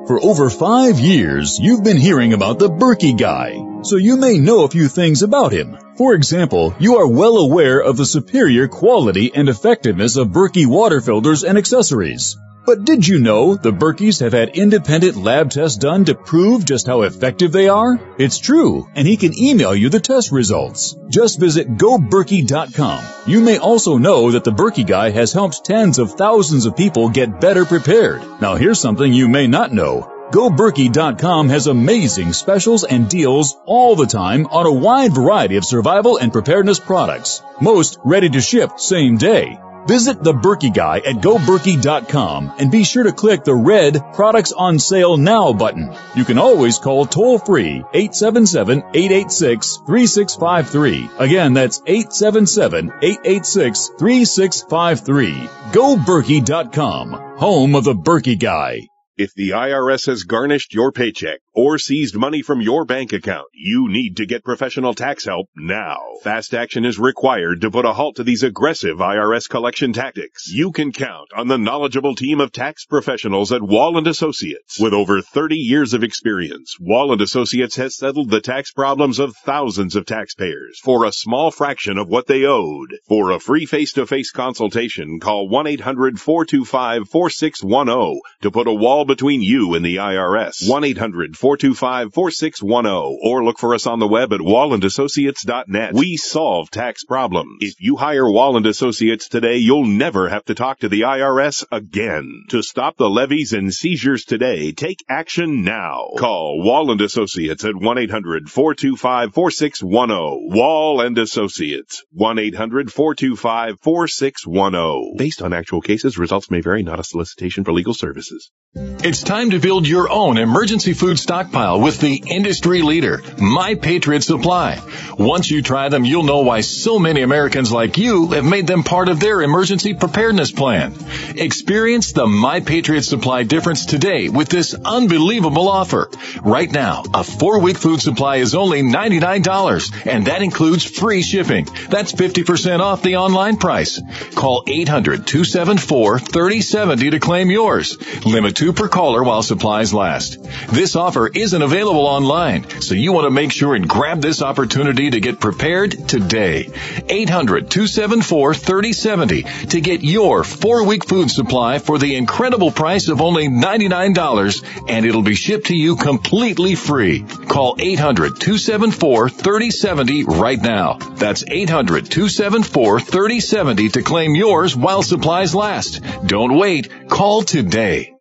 For over 5 years, you've been hearing about the Berkey guy, so you may know a few things about him. For example, you are well aware of the superior quality and effectiveness of Berkey water filters and accessories. But did you know the Berkeys have had independent lab tests done to prove just how effective they are? It's true, and he can email you the test results. Just visit GoBerkey.com. You may also know that the Berkey guy has helped tens of thousands of people get better prepared. Now here's something you may not know. GoBerkey.com has amazing specials and deals all the time on a wide variety of survival and preparedness products. Most ready to ship same day. Visit the Berkey guy at GoBerkey.com and be sure to click the red Products on Sale Now button. You can always call toll-free 877-886-3653. Again, that's 877-886-3653. GoBerkey.com, home of the Berkey guy. If the IRS has garnished your paycheck or seized money from your bank account, you need to get professional tax help now. Fast action is required to put a halt to these aggressive IRS collection tactics. You can count on the knowledgeable team of tax professionals at Wall & Associates. With over 30 years of experience, Wall & Associates has settled the tax problems of thousands of taxpayers for a small fraction of what they owed. For a free face-to-face consultation, call 1-800-425-4610 to put a wall between you and the IRS. 1-800-425-4610 or look for us on the web at wallandassociates.net. We solve tax problems. If you hire Wall & Associates today, you'll never have to talk to the IRS again. To stop the levies and seizures today, take action now. Call Wall & Associates at 1-800-425-4610. Wall & Associates. 1-800-425-4610. Based on actual cases, results may vary, not a solicitation for legal services. It's time to build your own emergency food stockpile with the industry leader, My Patriot Supply. Once you try them, you'll know why so many Americans like you have made them part of their emergency preparedness plan. Experience the My Patriot Supply difference today with this unbelievable offer. Right now, a 4-week food supply is only $99, and that includes free shipping. That's 50% off the online price. Call 800-274-3070 to claim yours. Limit 2 per caller while supplies last. This offer isn't available online, so you want to make sure and grab this opportunity to get prepared today. 800-274-3070 to get your 4-week food supply for the incredible price of only $99, and it'll be shipped to you completely free. Call 800-274-3070 right now. That's 800-274-3070 to claim yours while supplies last. Don't wait. Call today.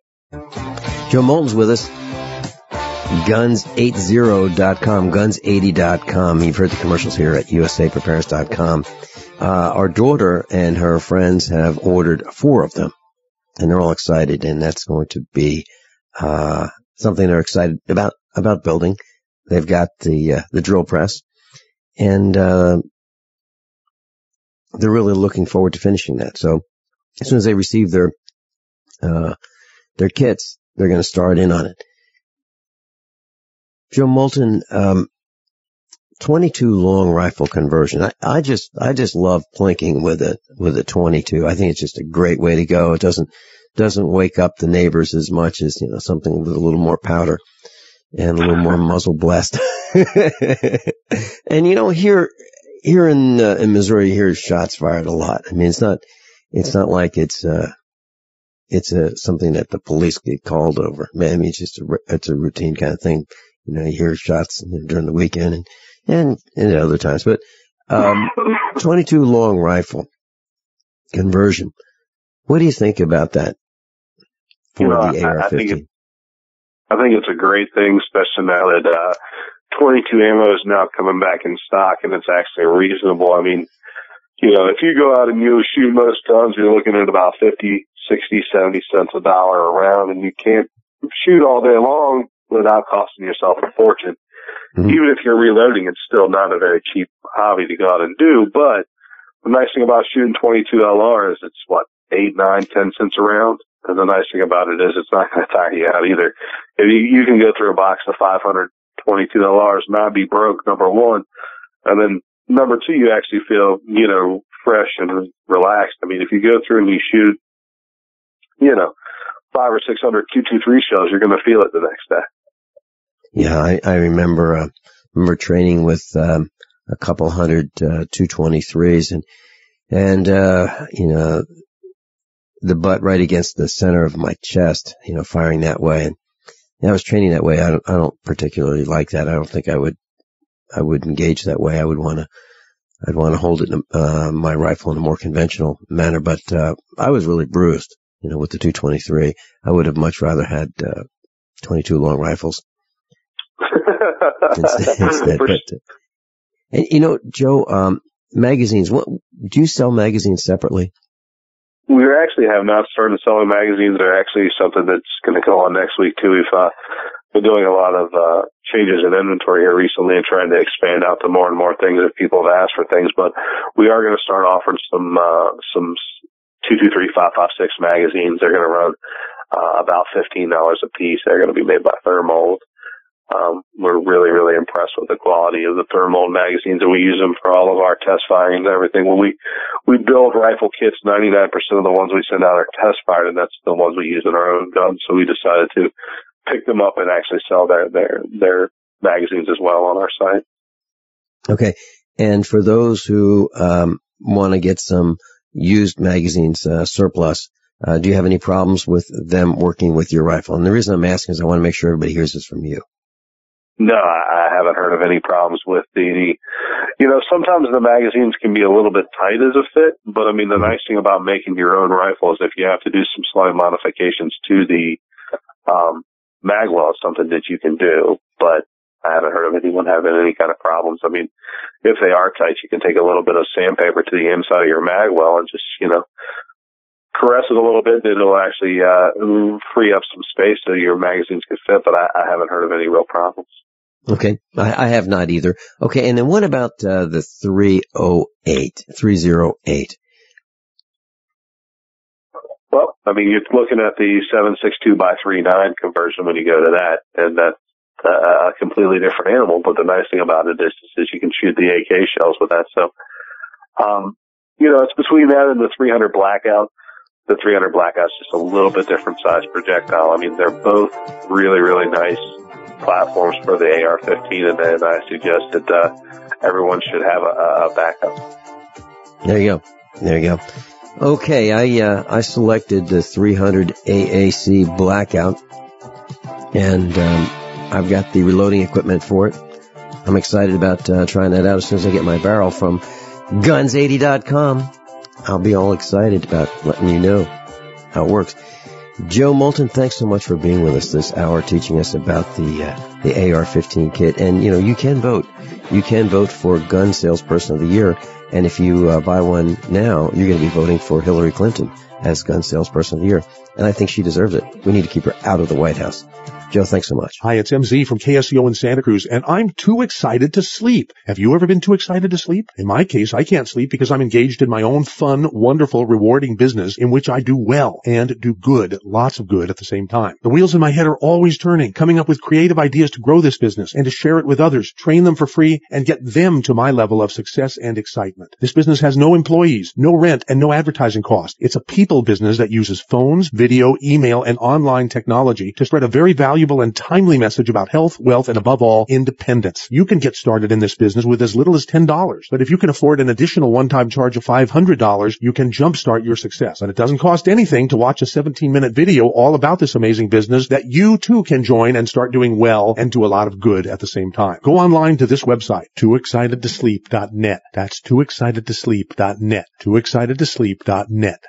Joe Moulton's with us. Guns80.com, guns80.com. You've heard the commercials here at usapreparedness.com. Our daughter and her friends have ordered 4 of them, and they're all excited, and that's going to be something they're excited about building. They've got the drill press, and they're really looking forward to finishing that. So as soon as they receive their kits, they're going to start in on it. Joe Moulton, 22 long rifle conversion. I just love plinking with a 22. I think it's just a great way to go. It doesn't wake up the neighbors as much as, something with a little more powder and a little more muzzle blast. And here in Missouri, you hear shots fired a lot. I mean, it's not like it's something that the police get called over. Man, I mean, it's a routine kind of thing. You hear shots during the weekend and at other times. But 22 long rifle conversion. What do you think about that for the AR-15? I think it's a great thing, especially now that 22 ammo is now coming back in stock, and it's actually reasonable. I mean, if you go out and you shoot most guns, you're looking at about 50, 60, 70 cents a dollar a round, and you can't shoot all day long without costing yourself a fortune. Mm-hmm. Even if you're reloading, it's still not a very cheap hobby to go out and do. But the nice thing about shooting 22 LR is it's 8, 9, 10 cents a round. And the nice thing about it is it's not going to tire you out either. If you can go through a box of 522 LRs, not be broke, number one. And then number two, you actually feel, fresh and relaxed. I mean, if you go through and you shoot, 500 or 600 223 shells, you're going to feel it the next day. Yeah, I remember training with a couple hundred 223s and the butt right against the center of my chest, firing that way. And I was training that way. I don't particularly like that. I don't think I would engage that way. I'd want to hold it my rifle in a more conventional manner. But I was really bruised, with the 223. I would have much rather had 22 long rifles instead. But, and Joe, magazines. Do you sell magazines separately? We actually have not started selling magazines. They're actually something that's going to go on next week too. We've been doing a lot of changes in inventory here recently and trying to expand out to more and more things if people have asked for things. But we are going to start offering some 223 5.56 magazines. They're going to run about $15 a piece. They're going to be made by Thermold. We're really, really impressed with the quality of the Thermold magazines, and we use them for all of our test firing and everything. When we build rifle kits, 99% of the ones we send out are test fired, and that's the ones we use in our own guns. So we decided to pick them up and actually sell their magazines as well on our site. Okay. And for those who want to get some used magazines surplus, do you have any problems with them working with your rifle? And the reason I'm asking is I want to make sure everybody hears this from you. No, I haven't heard of any problems with sometimes the magazines can be a little bit tight as a fit, but I mean, the nice thing about making your own rifle is if you have to do some slight modifications to the mag well, it's something that you can do, but I haven't heard of anyone having any kind of problems. I mean, if they are tight, you can take a little bit of sandpaper to the inside of your mag well and just, caress it a little bit, it'll actually free up some space so your magazines can fit, but I haven't heard of any real problems. Okay, I have not either. Okay, and then what about the 308? Well, I mean, you're looking at the 7.62x3.9 conversion when you go to that, and that's a completely different animal. But the nice thing about it is you can shoot the AK shells with that. So, it's between that and the 300 Blackout. The 300 Blackout's just a little bit different size projectile. I mean, they're both really, really nice platforms for the AR-15, and I suggest that everyone should have a backup. There you go. Okay, I selected the 300 AAC Blackout, and I've got the reloading equipment for it. I'm excited about trying that out as soon as I get my barrel from guns80.com. I'll be all excited about letting you know how it works. Joe Moulton, thanks so much for being with us this hour, teaching us about the AR-15 kit. And, you can vote. You can vote for Gun Salesperson of the Year. And if you buy one now, you're going to be voting for Hillary Clinton as Gun Salesperson of the Year. And I think she deserves it. We need to keep her out of the White House. Joe, thanks so much. Hi, it's MZ from KSCO in Santa Cruz, and I'm too excited to sleep. Have you ever been too excited to sleep? In my case, I can't sleep because I'm engaged in my own fun, wonderful, rewarding business in which I do well and do good, lots of good at the same time. The wheels in my head are always turning, coming up with creative ideas to grow this business and to share it with others, train them for free, and get them to my level of success and excitement. This business has no employees, no rent, and no advertising cost. It's a people business that uses phones, video, email, and online technology to spread a very valuable and timely message about health, wealth, and above all, independence. You can get started in this business with as little as $10, but if you can afford an additional one-time charge of $500, you can jumpstart your success. And it doesn't cost anything to watch a 17-minute video all about this amazing business that you too can join and start doing well and do a lot of good at the same time. Go online to this website, tooexcitedtosleep.net. That's tooexcitedtosleep.net. tooexcitedtosleep.net.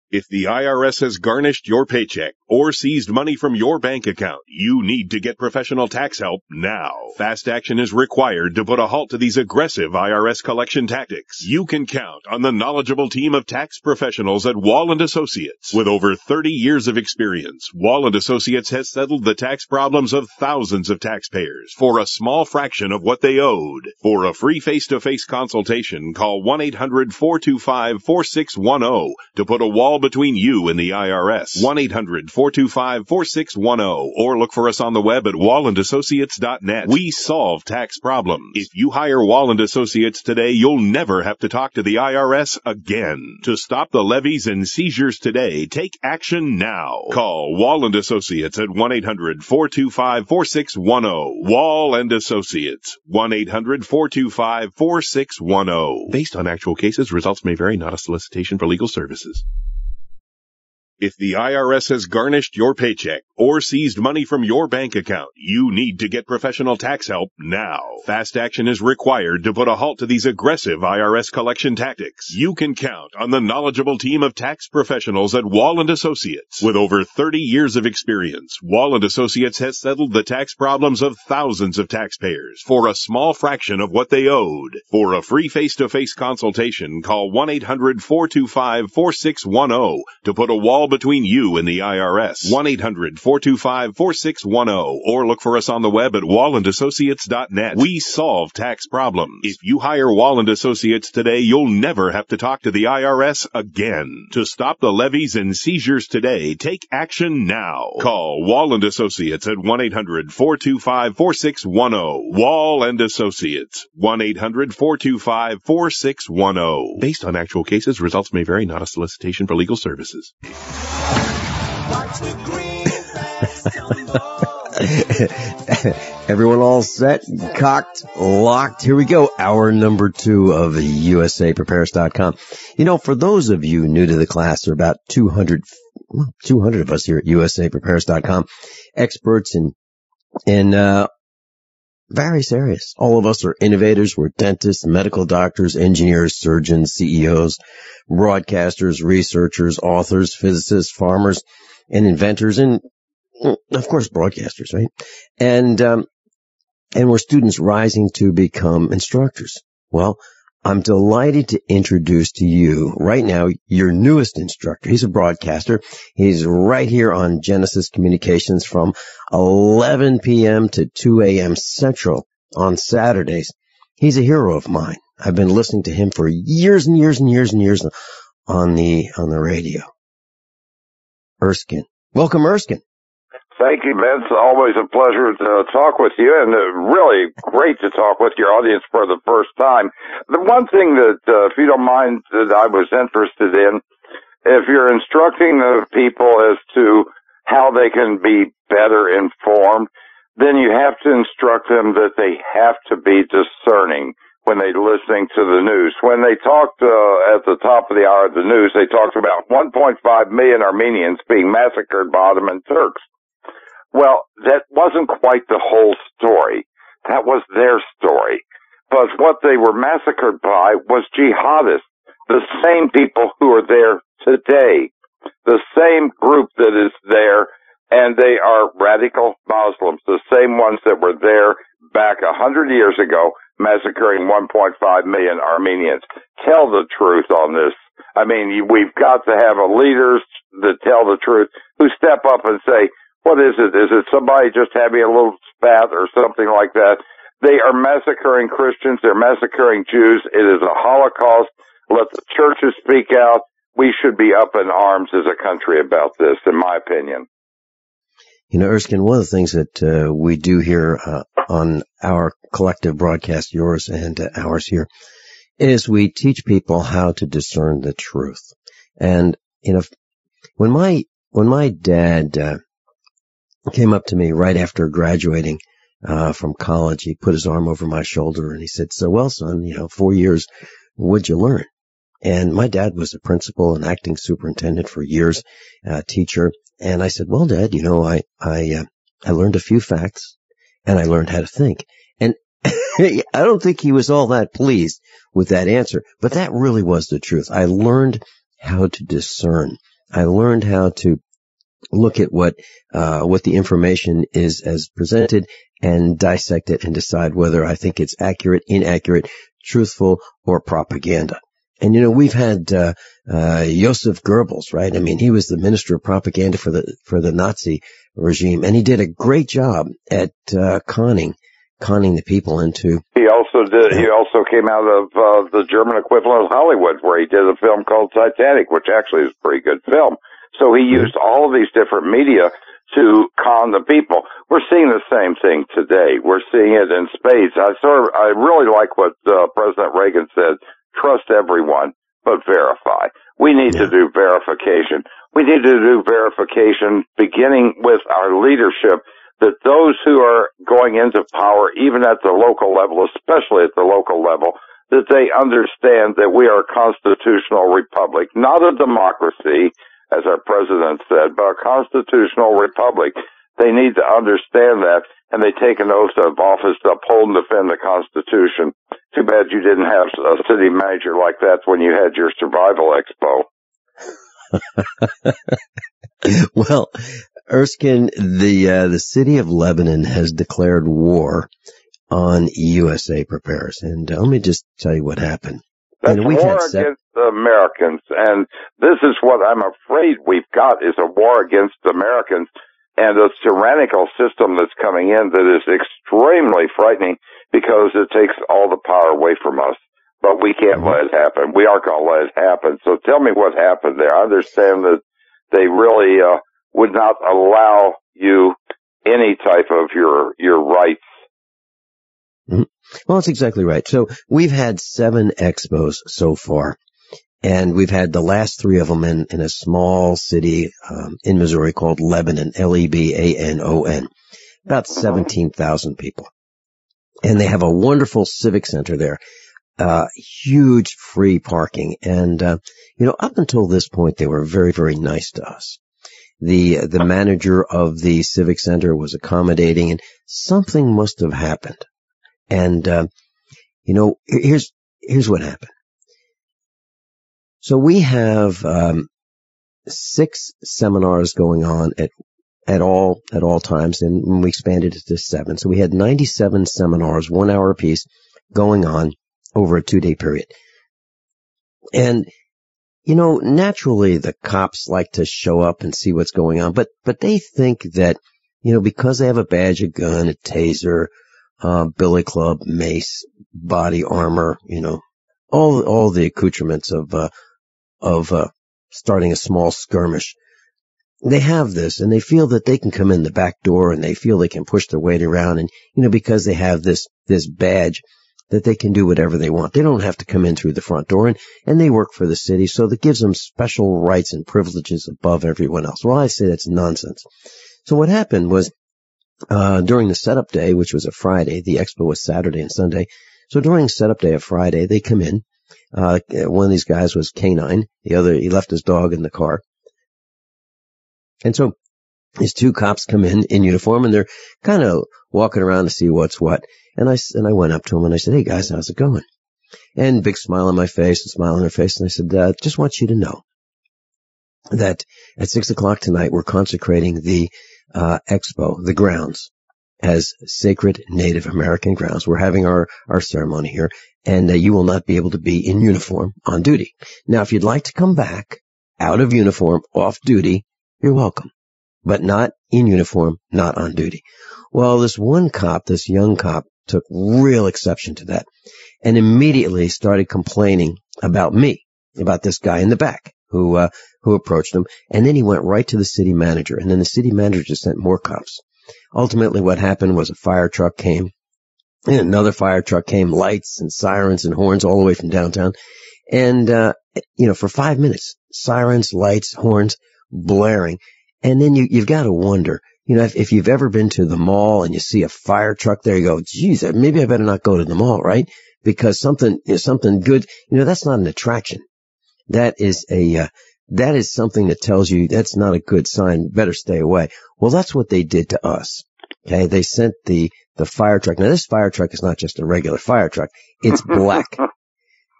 If the IRS has garnished your paycheck or seized money from your bank account, you need to get professional tax help now. Fast action is required to put a halt to these aggressive IRS collection tactics. You can count on the knowledgeable team of tax professionals at Wall & Associates. With over 30 years of experience, Wall & Associates has settled the tax problems of thousands of taxpayers for a small fraction of what they owed. For a free face-to-face consultation, call 1-800-425-4610 to put a wall between you and the IRS. 1-800-425-4610 or look for us on the web at wallandassociates.net. We solve tax problems. If you hire Wall & Associates today, you'll never have to talk to the IRS again. To stop the levies and seizures today, take action now. Call Wall & Associates at 1-800-425-4610. Wall & Associates. 1-800-425-4610. Based on actual cases, results may vary, not a solicitation for legal services. If the IRS has garnished your paycheck or seized money from your bank account, you need to get professional tax help now. Fast action is required to put a halt to these aggressive IRS collection tactics. You can count on the knowledgeable team of tax professionals at Wall & Associates. With over 30 years of experience, Wall & Associates has settled the tax problems of thousands of taxpayers for a small fraction of what they owed. For a free face-to-face consultation, call 1-800-425-4610 to put a wall between you and the IRS. 1-800-425-4610 or look for us on the web at wallandassociates.net. We solve tax problems. If you hire Wall & Associates today, you'll never have to talk to the IRS again. To stop the levies and seizures today, take action now. Call Wall & Associates at 1-800-425-4610. Wall & Associates. 1-800-425-4610. Based on actual cases, results may vary, not a solicitation for legal services. Everyone all set, cocked, locked. Here we go. Hour number 2 of USAPrepares.com. For those of you new to the class, there are about 200 of us here at USAPrepares.com, experts in various areas. All of us are innovators. We're dentists, medical doctors, engineers, surgeons, CEOs, broadcasters, researchers, authors, physicists, farmers, and inventors, and of course broadcasters, right? And we're students rising to become instructors. Well, I'm delighted to introduce to you right now your newest instructor. He's a broadcaster. He's right here on Genesis Communications from 11 p.m. to 2 a.m. Central on Saturdays. He's a hero of mine. I've been listening to him for years and years and years and years on the radio. Erskine. Welcome, Erskine. Thank you, Vince. Always a pleasure to talk with you, and really great to talk with your audience for the first time. The one thing that, if you don't mind, that I was interested in, if you're instructing the people as to how they can be better informed, then you have to instruct them that they have to be discerning when they're listening to the news. When they talked at the top of the hour of the news, they talked about 1.5 million Armenians being massacred by Ottoman Turks. Well, that wasn't quite the whole story. That was their story. But what they were massacred by was jihadists, the same people who are there today, the same group that is there, and they are radical Muslims, the same ones that were there back 100 years ago, massacring 1.5 million Armenians. Tell the truth on this. I mean, we've got to have leaders that tell the truth, who step up and say, what is it? Is it somebody just having a little spat or something like that? They are massacring Christians. They're massacring Jews. It is a Holocaust. Let the churches speak out. We should be up in arms as a country about this, in my opinion. You know, Erskine, one of the things that we do here on our collective broadcast, yours and ours here, is we teach people how to discern the truth. And, you know, when my dad came up to me right after graduating from college, he put his arm over my shoulder and he said, so, well, son, 4 years, what'd you learn? And my dad was a principal and acting superintendent for years, teacher. And I said, well, Dad, I learned a few facts and I learned how to think. And I don't think he was all that pleased with that answer, but that really was the truth. I learned how to discern. I learned how to look at what the information is as presented and dissect it and decide whether I think it's accurate, inaccurate, truthful, or propaganda. And, we've had Joseph Goebbels, right? I mean, he was the minister of propaganda for the Nazi regime, and he did a great job at conning the people into. He also came out of the German equivalent of Hollywood, where he did a film called Titanic, which actually is a pretty good film. So he used all of these different media to con the people. We're seeing the same thing today. We're seeing it in spades. I really like what President Reagan said. Trust everyone, but verify. We need to do verification. We need to do verification beginning with our leadership, that those who are going into power, even at the local level, especially at the local level, that they understand that we are a constitutional republic, not a democracy, as our president said, but a constitutional republic. They need to understand that, and they take an oath of office to uphold and defend the Constitution. Too bad you didn't have a city manager like that when you had your survival expo. Well, Erskine, the city of Lebanon has declared war on USA Prepares, and let me just tell you what happened. That's war against the Americans, and this is what I'm afraid we've got, is a war against the Americans and a tyrannical system that's coming in that is extremely frightening because it takes all the power away from us. But we can't let it happen. We aren't going to let it happen. So tell me what happened there. I understand that they really would not allow you any type of your rights. Mm-hmm. Well, that's exactly right. So we've had 7 expos so far. And we've had the last 3 of them in a small city in Missouri called Lebanon, Lebanon, about 17,000 people. And they have a wonderful civic center there, huge free parking. And, up until this point, they were very, very nice to us. The manager of the civic center was accommodating, and something must have happened. And, here's what happened. So we have 6 seminars going on at all times, and we expanded it to 7. So we had 97 seminars, 1 hour apiece, going on over a 2-day period. And, naturally the cops like to show up and see what's going on, but they think that, because they have a badge, a gun, a taser, billy club, mace, body armor, all the accoutrements of starting a small skirmish. They have this, and they feel that they can come in the back door, and they feel they can push their weight around, and, because they have this badge, that they can do whatever they want. They don't have to come in through the front door, and they work for the city, so that gives them special rights and privileges above everyone else. Well, I say that's nonsense. So what happened was, during the setup day, which was a Friday, the expo was Saturday and Sunday, so during setup day of Friday, they come in. One of these guys was canine. The other, he left his dog in the car. And so these two cops come in uniform, and they're kind of walking around to see what's what. And I went up to them and I said, "Hey guys, how's it going?" And big smile on my face, a smile on their face. And I said, "Just want you to know that at 6:00 tonight, we're consecrating the expo, the grounds, as sacred Native American grounds. We're having our ceremony here, and you will not be able to be in uniform on duty. Now, if you'd like to come back out of uniform, off duty, you're welcome, but not in uniform, not on duty." Well, this one cop, this young cop, took real exception to that and immediately started complaining about me, about this guy in the back who approached him. And then he went right to the city manager, and then the city manager just sent more cops. Ultimately, what happened was a fire truck came, and another fire truck came, lights and sirens and horns all the way from downtown. And, for 5 minutes, sirens, lights, horns blaring. And then you've got to wonder, if you've ever been to the mall and you see a fire truck there, you go, geez, maybe I better not go to the mall, right? Because something good, that's not an attraction. That is something that tells you that's not a good sign. Better stay away. Well, that's what they did to us. Okay. They sent the fire truck. Now, this fire truck is not just a regular fire truck. It's black.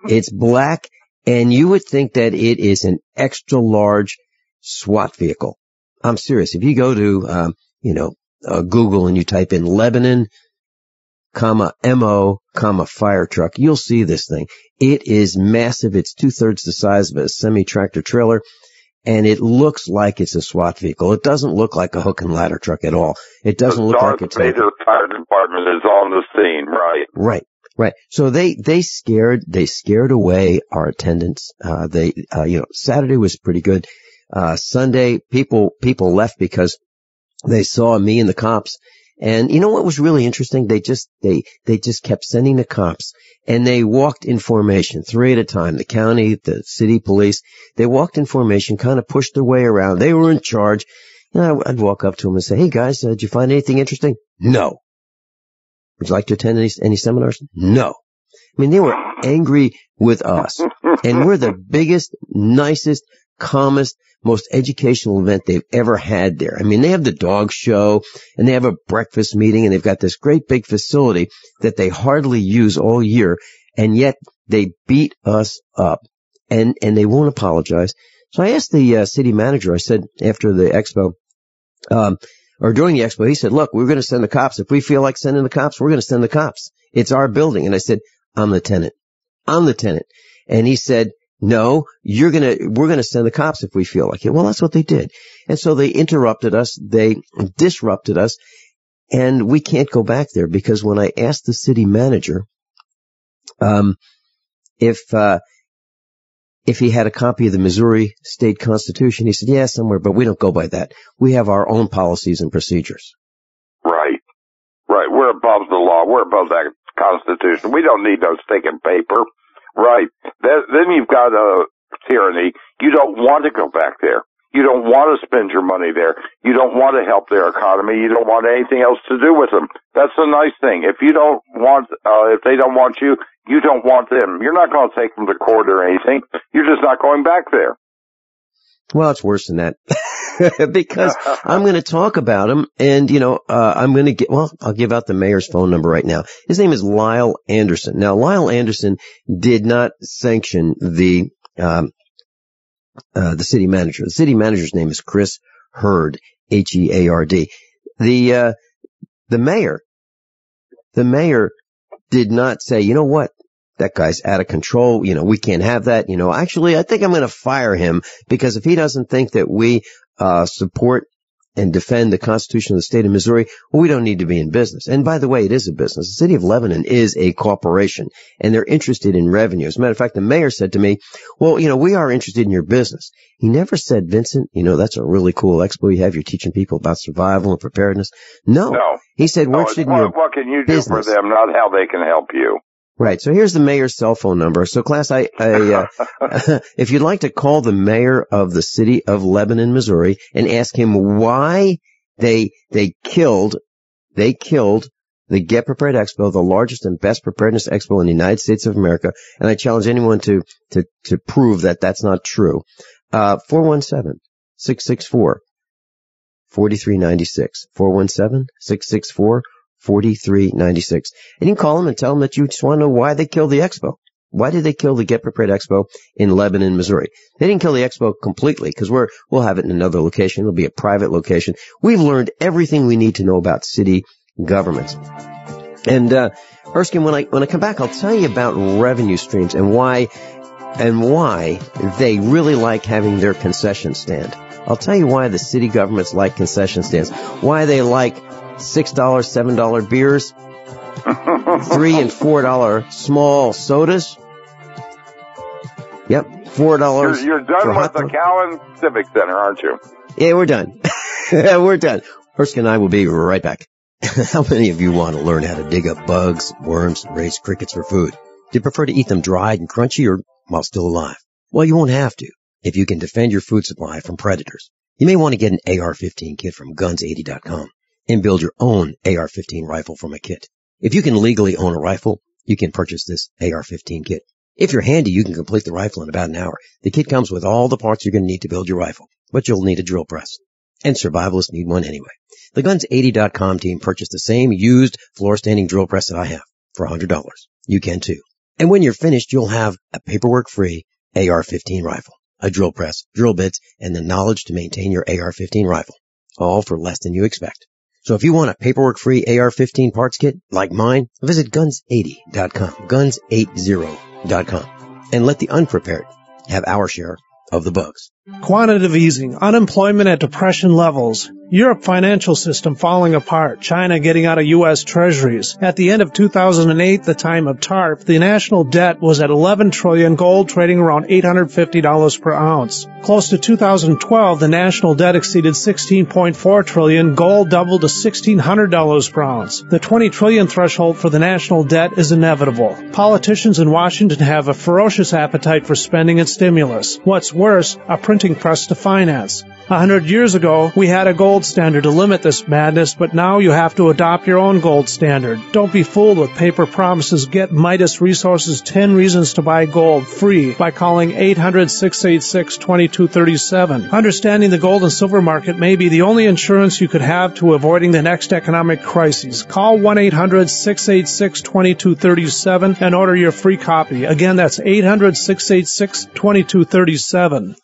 It's black. And you would think that it is an extra large SWAT vehicle. I'm serious. If you go to, Google and you type in Lebanon, MO, fire truck, you'll see this thing. It is massive. It's 2/3 the size of a semi-tractor trailer, and it looks like it's a SWAT vehicle. It doesn't look like a hook and ladder truck at all. It doesn't look like it's the fire department is on the scene, right? Right. So they scared away our attendance. Saturday was pretty good. Sunday, people left because they saw me and the cops. And you know what was really interesting? They just kept sending the cops, and they walked in formation, 3 at a time. The county, the city police, they walked in formation, kind of pushed their way around. They were in charge. I'd walk up to them and say, "Hey guys, did you find anything interesting?" "No." "Would you like to attend any seminars?" "No." I mean, they were angry with us, and we're the biggest, nicest, calmest, most educational event they've ever had there. I mean, they have the dog show, and they have a breakfast meeting, and they've got this great big facility that they hardly use all year, and yet they beat us up, and they won't apologize. So I asked the city manager, I said, after the expo, or during the expo, he said, "Look, we're going to send the cops. If we feel like sending the cops, we're going to send the cops. It's our building." And I said, I'm the tenant. And he said, "No, we're going to send the cops if we feel like it." Well, that's what they did. And so they interrupted us. They disrupted us, and we can't go back there, because when I asked the city manager, if he had a copy of the Missouri State Constitution, he said, "Yeah, somewhere, but we don't go by that. We have our own policies and procedures." Right. We're above the law. We're above that Constitution. We don't need no stinking paper. Right. Then you've got tyranny. You don't want to go back there. You don't want to spend your money there. You don't want to help their economy. You don't want anything else to do with them. That's the nice thing. If they don't want you, you don't want them. You're not going to take them to court or anything. You're just not going back there. Well, it's worse than that. Because I'm going to talk about him, and, I'll give out the mayor's phone number right now. His name is Lyle Anderson. Now, Lyle Anderson did not sanction the city manager. The city manager's name is Chris Hurd, Heard. The mayor did not say, "You know what? that guy's out of control. We can't have that. Actually, I think I'm going to fire him because if he doesn't think that we support and defend the Constitution of the state of Missouri, well, we don't need to be in business. And by the way, it is a business. The city of Lebanon is a corporation, and they're interested in revenue. As a matter of fact, the mayor said to me, well, we are interested in your business. He never said, Vincent, that's a really cool expo you have. You're teaching people about survival and preparedness. No. He said, we're interested in your what can you business. do for them, not how they can help you. Right. So here's the mayor's cell phone number. So class, if you'd like to call the mayor of the city of Lebanon, Missouri, and ask him why they killed the Get Prepared Expo, the largest and best preparedness expo in the United States of America. And I challenge anyone to prove that that's not true. 417-664-4396. 417-664-4396. And you can call them and tell them that you just want to know why they killed the expo. Why did they kill the Get Prepared Expo in Lebanon, Missouri? They didn't kill the expo completely because we'll have it in another location. It'll be a private location. We've learned everything we need to know about city governments. And Erskine, when I come back, I'll tell you about revenue streams and why they really like having their concession stand. I'll tell you why the city governments like concession stands. Why they like $6, $7 beers, $3 and $4 small sodas. Yep, $4. You're done with the Cowan Civic Center, aren't you? Yeah, we're done. We're done. Erskine and I will be right back. How many of you want to learn how to dig up bugs, worms, and raise crickets for food? Do you prefer to eat them dried and crunchy or while still alive? Well, you won't have to if you can defend your food supply from predators. You may want to get an AR-15 kit from guns80.com. and build your own AR-15 rifle from a kit. If you can legally own a rifle, you can purchase this AR-15 kit. If you're handy, you can complete the rifle in about an hour. The kit comes with all the parts you're going to need to build your rifle, but you'll need a drill press. And survivalists need one anyway. The Guns80.com team purchased the same used floor-standing drill press that I have for $100. You can too. And when you're finished, you'll have a paperwork-free AR-15 rifle, a drill press, drill bits, and the knowledge to maintain your AR-15 rifle, all for less than you expect. So if you want a paperwork-free AR-15 parts kit like mine, visit guns80.com, guns80.com, and let the unprepared have our share of the bugs. Quantitative easing, unemployment at depression levels, Europe financial system falling apart, China getting out of U.S. treasuries. At the end of 2008, the time of TARP, the national debt was at $11 trillion, gold trading around $850 per ounce. Close to 2012, the national debt exceeded $16.4 trillion, gold doubled to $1,600 per ounce. The $20 trillion threshold for the national debt is inevitable. Politicians in Washington have a ferocious appetite for spending and stimulus. What's worse, a printing press to finance. 100 years ago, we had a gold standard to limit this madness, but now you have to adopt your own gold standard. Don't be fooled with paper promises. Get Midas Resources 10 Reasons to Buy Gold free by calling 800-686-2237. Understanding the gold and silver market may be the only insurance you could have to avoiding the next economic crisis. Call 1-800-686-2237 and order your free copy. Again, that's 800-686-2237.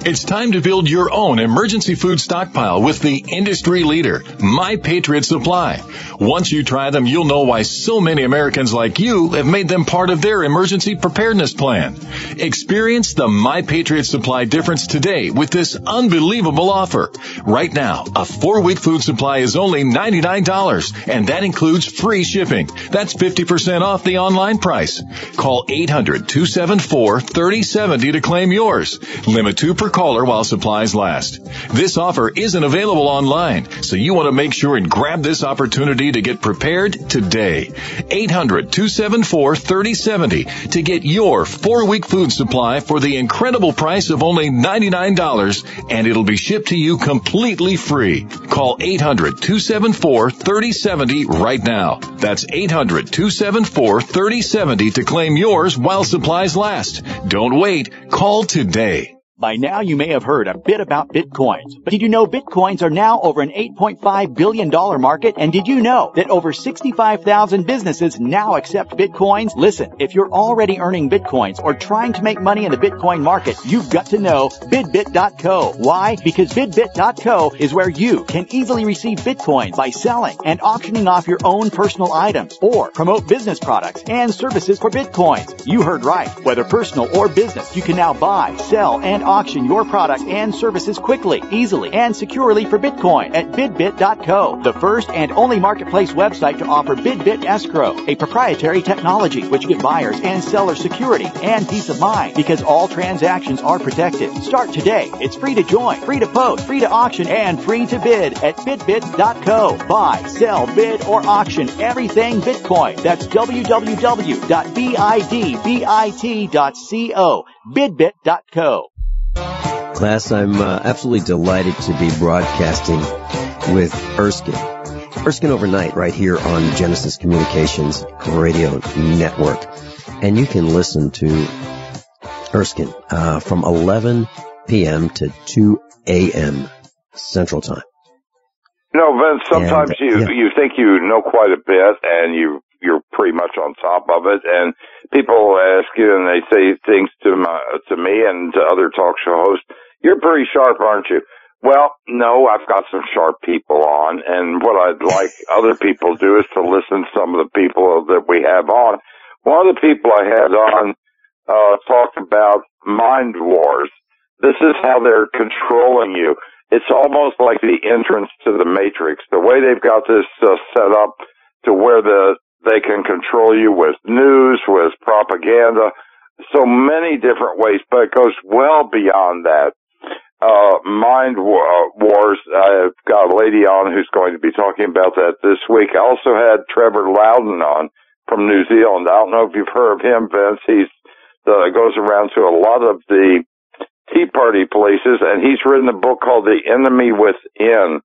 It's time to build your own emergency food stockpile with the industry leader, My Patriot Supply. Once you try them, you'll know why so many Americans like you have made them part of their emergency preparedness plan. Experience the My Patriot Supply difference today with this unbelievable offer. Right now, a 4-week food supply is only $99, and that includes free shipping. That's 50% off the online price. Call 800-274-3070 to claim yours. Limit 2 per caller while supplies last. This offer isn't available online, so you want to make sure and grab this opportunity to get prepared today. 800-274-3070 to get your 4-week food supply for the incredible price of only $99, and it'll be shipped to you completely free. Call 800-274-3070 right now. That's 800-274-3070 to claim yours while supplies last. Don't wait. Call today. By now, you may have heard a bit about Bitcoins. But did you know Bitcoins are now over an $8.5 billion market? And did you know that over 65,000 businesses now accept Bitcoins? Listen, if you're already earning Bitcoins or trying to make money in the Bitcoin market, you've got to know BidBit.co. Why? Because BidBit.co is where you can easily receive Bitcoins by selling and auctioning off your own personal items or promote business products and services for Bitcoins. You heard right. Whether personal or business, you can now buy, sell, and auction your product and services quickly, easily, and securely for Bitcoin at BidBit.co, the first and only marketplace website to offer BidBit Escrow, a proprietary technology which gives buyers and sellers security and peace of mind because all transactions are protected. Start today. It's free to join, free to post, free to auction, and free to bid at BidBit.co. Buy, sell, bid, or auction everything Bitcoin. That's www.bidbit.co. BidBit.co. Class, I'm absolutely delighted to be broadcasting with Erskine. Erskine overnight right here on Genesis Communications Radio Network. And you can listen to Erskine from 11 p.m. to 2 a.m. Central Time. You know, Vince, sometimes you think you know quite a bit and you're pretty much on top of it, and people ask you and they say things to me and to other talk show hosts, you're pretty sharp, aren't you? Well, no, I've got some sharp people on, and what I'd like other people to do is to listen to some of the people that we have on. One of the people I had on talked about mind wars. This is how they're controlling you. It's almost like the entrance to the Matrix. The way they've got this set up to where they can control you with news, with propaganda, so many different ways, but it goes well beyond that. Mind wars, I've got a lady on who's going to be talking about that this week. I also had Trevor Loudon on from New Zealand. I don't know if you've heard of him, Vince. He's goes around to a lot of the Tea Party places, and he's written a book called The Enemy Within.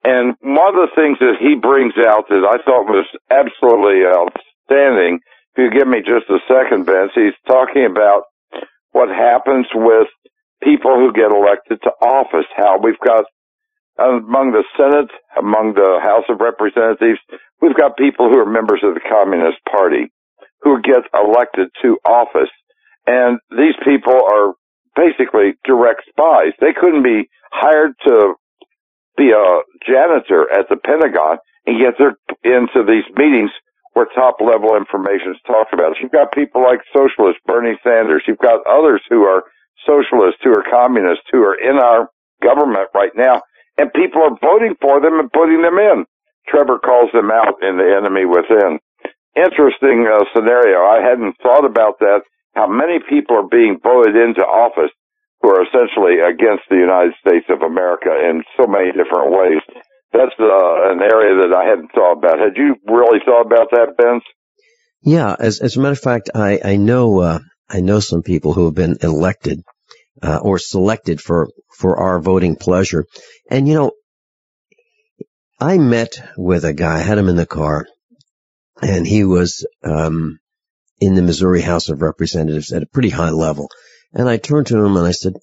And one of the things that he brings out that I thought was absolutely outstanding, if you give me just a second, Vince, he's talking about what happens with people who get elected to office, how we've got among the Senate, among the House of Representatives, we've got people who are members of the Communist Party who get elected to office. And these people are basically direct spies. They couldn't be hired to be a janitor at the Pentagon and yet they're into these meetings where top-level information is talked about. You've got people like socialists, Bernie Sanders. You've got others who are socialists, who are communists, who are in our government right now, and people are voting for them and putting them in. Trevor calls them out in The Enemy Within. Interesting scenario. I hadn't thought about that, how many people are being voted into office who are essentially against the United States of America in so many different ways. That's an area that I hadn't thought about. Had you really thought about that, Vince? Yeah, as a matter of fact, I know some people who have been elected or selected for our voting pleasure. And you know, I met with a guy, I had him in the car, and he was in the Missouri House of Representatives at a pretty high level. And I turned to him and I said,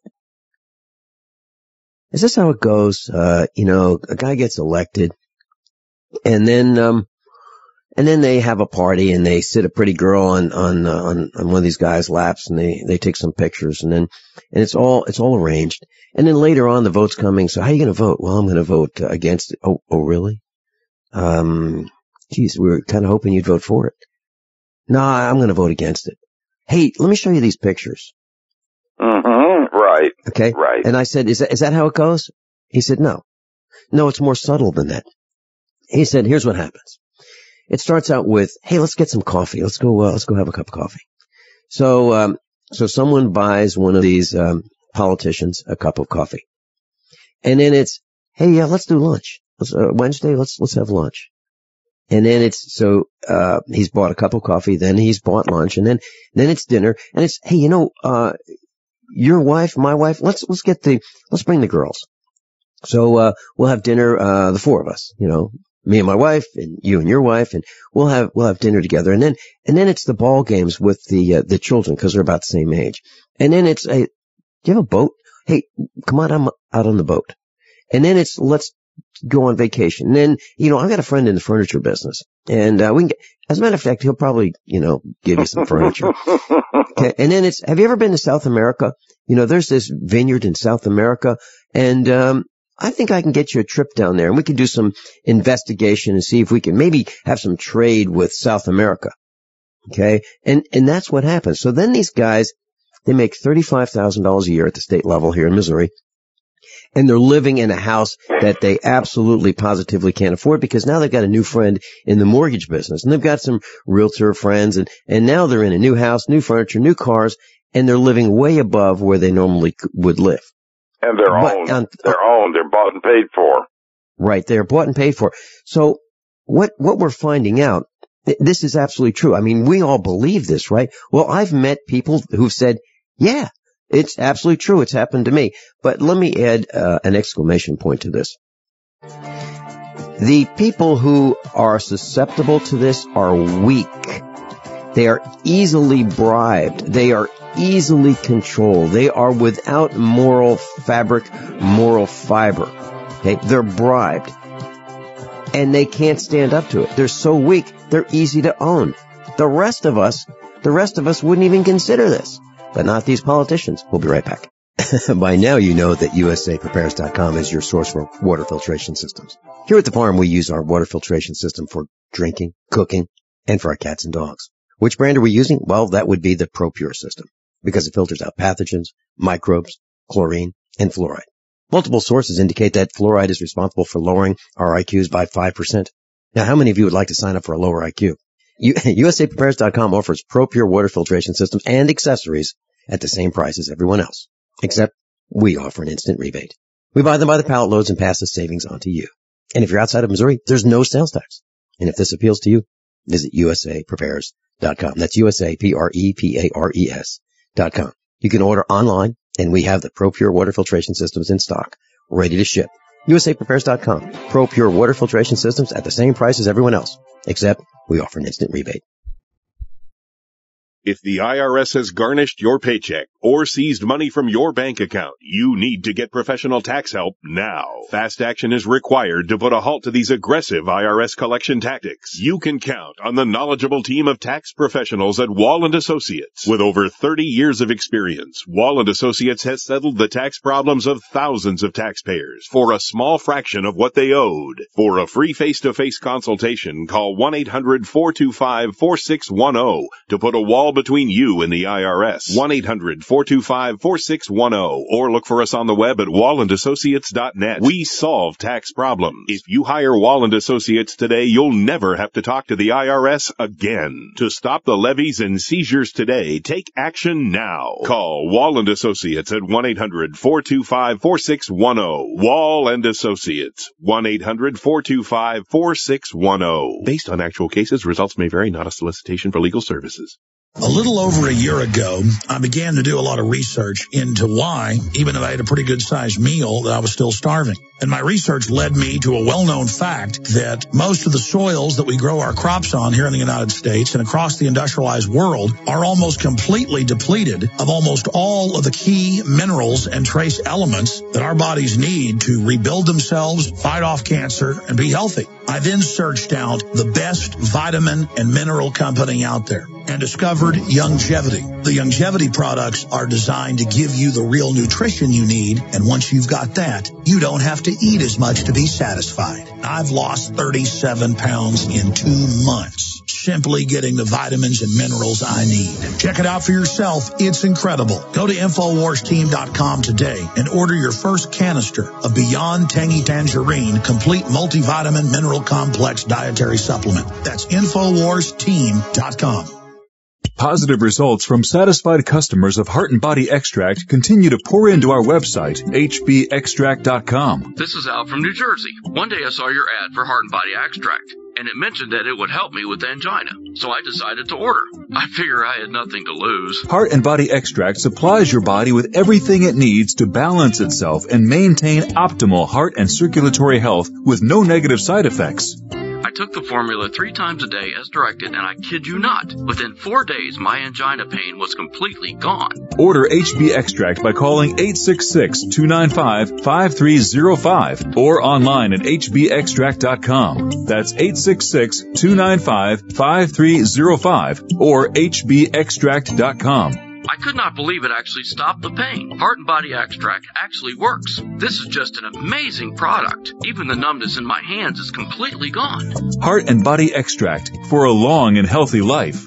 is this how it goes? You know, a guy gets elected and then they have a party and they sit a pretty girl on one of these guys' laps and they take some pictures and it's all arranged. And then later on the vote's coming. So how are you going to vote? Well, I'm going to vote against it. Oh, really? Geez, we were kind of hoping you'd vote for it. No, I'm going to vote against it. Hey, let me show you these pictures. Mm-hmm. Right. Okay. Right. And I said, is that how it goes? He said, no, it's more subtle than that. He said, here's what happens. It starts out with, hey, let's get some coffee. Let's go have a cup of coffee. So someone buys one of these, politicians a cup of coffee. And then it's, hey, yeah, let's do lunch. Wednesday, let's have lunch. And then he's bought a cup of coffee, then he's bought lunch, and then it's dinner, and it's, hey, you know, your wife, my wife, let's bring the girls. So, we'll have dinner, the four of us, you know, me and my wife, and you and your wife, and we'll have dinner together. And then it's the ball games with the children, because they're about the same age. And then it's do you have a boat? hey, come on, I'm out on the boat. And then it's, let's go on vacation. And then, I've got a friend in the furniture business, and we can get, as a matter of fact, he'll probably, give you some furniture. Okay. And then it's, have you ever been to South America? There's this vineyard in South America, and I think I can get you a trip down there, and we can do some investigation and see if we can maybe have some trade with South America. Okay. And that's what happens. So then these guys, they make $35,000 a year at the state level here in Missouri. And they're living in a house that they absolutely positively can't afford, because now they've got a new friend in the mortgage business, and they've got some realtor friends, and now they're in a new house, new furniture, new cars, and they're living way above where they normally would live. And they're owned. They're bought and paid for. Right. They're bought and paid for. So what we're finding out, this is absolutely true. I mean, we all believe this, right? Well, I've met people who've said, yeah, it's absolutely true. It's happened to me. But let me add an exclamation point to this. The people who are susceptible to this are weak. They are easily bribed. They are easily controlled. They are without moral fabric, moral fiber. Okay? They're bribed. And they can't stand up to it. They're so weak, they're easy to own. The rest of us wouldn't even consider this. But not these politicians. We'll be right back. By now you know that USAPrepares.com is your source for water filtration systems. Here at the farm we use our water filtration system for drinking, cooking, and for our cats and dogs. Which brand are we using? Well, that would be the ProPure system, because it filters out pathogens, microbes, chlorine, and fluoride. Multiple sources indicate that fluoride is responsible for lowering our IQs by 5%. Now, how many of you would like to sign up for a lower IQ? USAPrepares.com offers ProPure water filtration systems and accessories at the same price as everyone else, except we offer an instant rebate. We buy them by the pallet loads and pass the savings on to you. And if you're outside of Missouri, there's no sales tax. And if this appeals to you, visit USAPrepares.com. That's USAPrepares.com. You can order online, and we have the ProPure water filtration systems in stock, ready to ship. USAPrepares.com. ProPure water filtration systems at the same price as everyone else, except we offer an instant rebate. If the IRS has garnished your paycheck or seized money from your bank account, you need to get professional tax help now. Fast action is required to put a halt to these aggressive IRS collection tactics. You can count on the knowledgeable team of tax professionals at Wall & Associates. With over 30 years of experience, Wall & Associates has settled the tax problems of thousands of taxpayers for a small fraction of what they owed. For a free face-to-face consultation, call 1-800-425-4610 to put a wall between you and the IRS. 1-800-425-4610, or look for us on the web at wallandassociates.net. We solve tax problems. If you hire Wall & Associates today, you'll never have to talk to the IRS again. To stop the levies and seizures today, take action now. Call Wall & Associates at 1-800-425-4610. Wall & Associates. 1-800-425-4610. Based on actual cases, results may vary, not a solicitation for legal services. A little over a year ago, I began to do a lot of research into why, even though I had a pretty good-sized meal, that I was still starving. And my research led me to a well-known fact that most of the soils that we grow our crops on here in the United States and across the industrialized world are almost completely depleted of almost all of the key minerals and trace elements that our bodies need to rebuild themselves, fight off cancer, and be healthy. I then searched out the best vitamin and mineral company out there and discovered Youngevity. The Youngevity products are designed to give you the real nutrition you need, and once you've got that, you don't have to eat as much to be satisfied. I've lost 37 pounds in 2 months, simply getting the vitamins and minerals I need. Check it out for yourself. It's incredible. Go to InfoWarsTeam.com today and order your first canister of Beyond Tangy Tangerine Complete Multivitamin Mineral Complex Dietary Supplement. That's InfoWarsTeam.com. Positive results from satisfied customers of Heart and Body Extract continue to pour into our website, hbextract.com. This is Al from New Jersey. One day I saw your ad for Heart and Body Extract, and it mentioned that it would help me with angina, so I decided to order. I figure I had nothing to lose. Heart and Body Extract supplies your body with everything it needs to balance itself and maintain optimal heart and circulatory health with no negative side effects. I took the formula 3 times a day as directed, and I kid you not, within 4 days, my angina pain was completely gone. Order HB Extract by calling 866-295-5305 or online at hbextract.com. That's 866-295-5305 or hbextract.com. I could not believe it actually stopped the pain. Heart and Body Extract actually works. This is just an amazing product. Even the numbness in my hands is completely gone. Heart and Body Extract for a long and healthy life.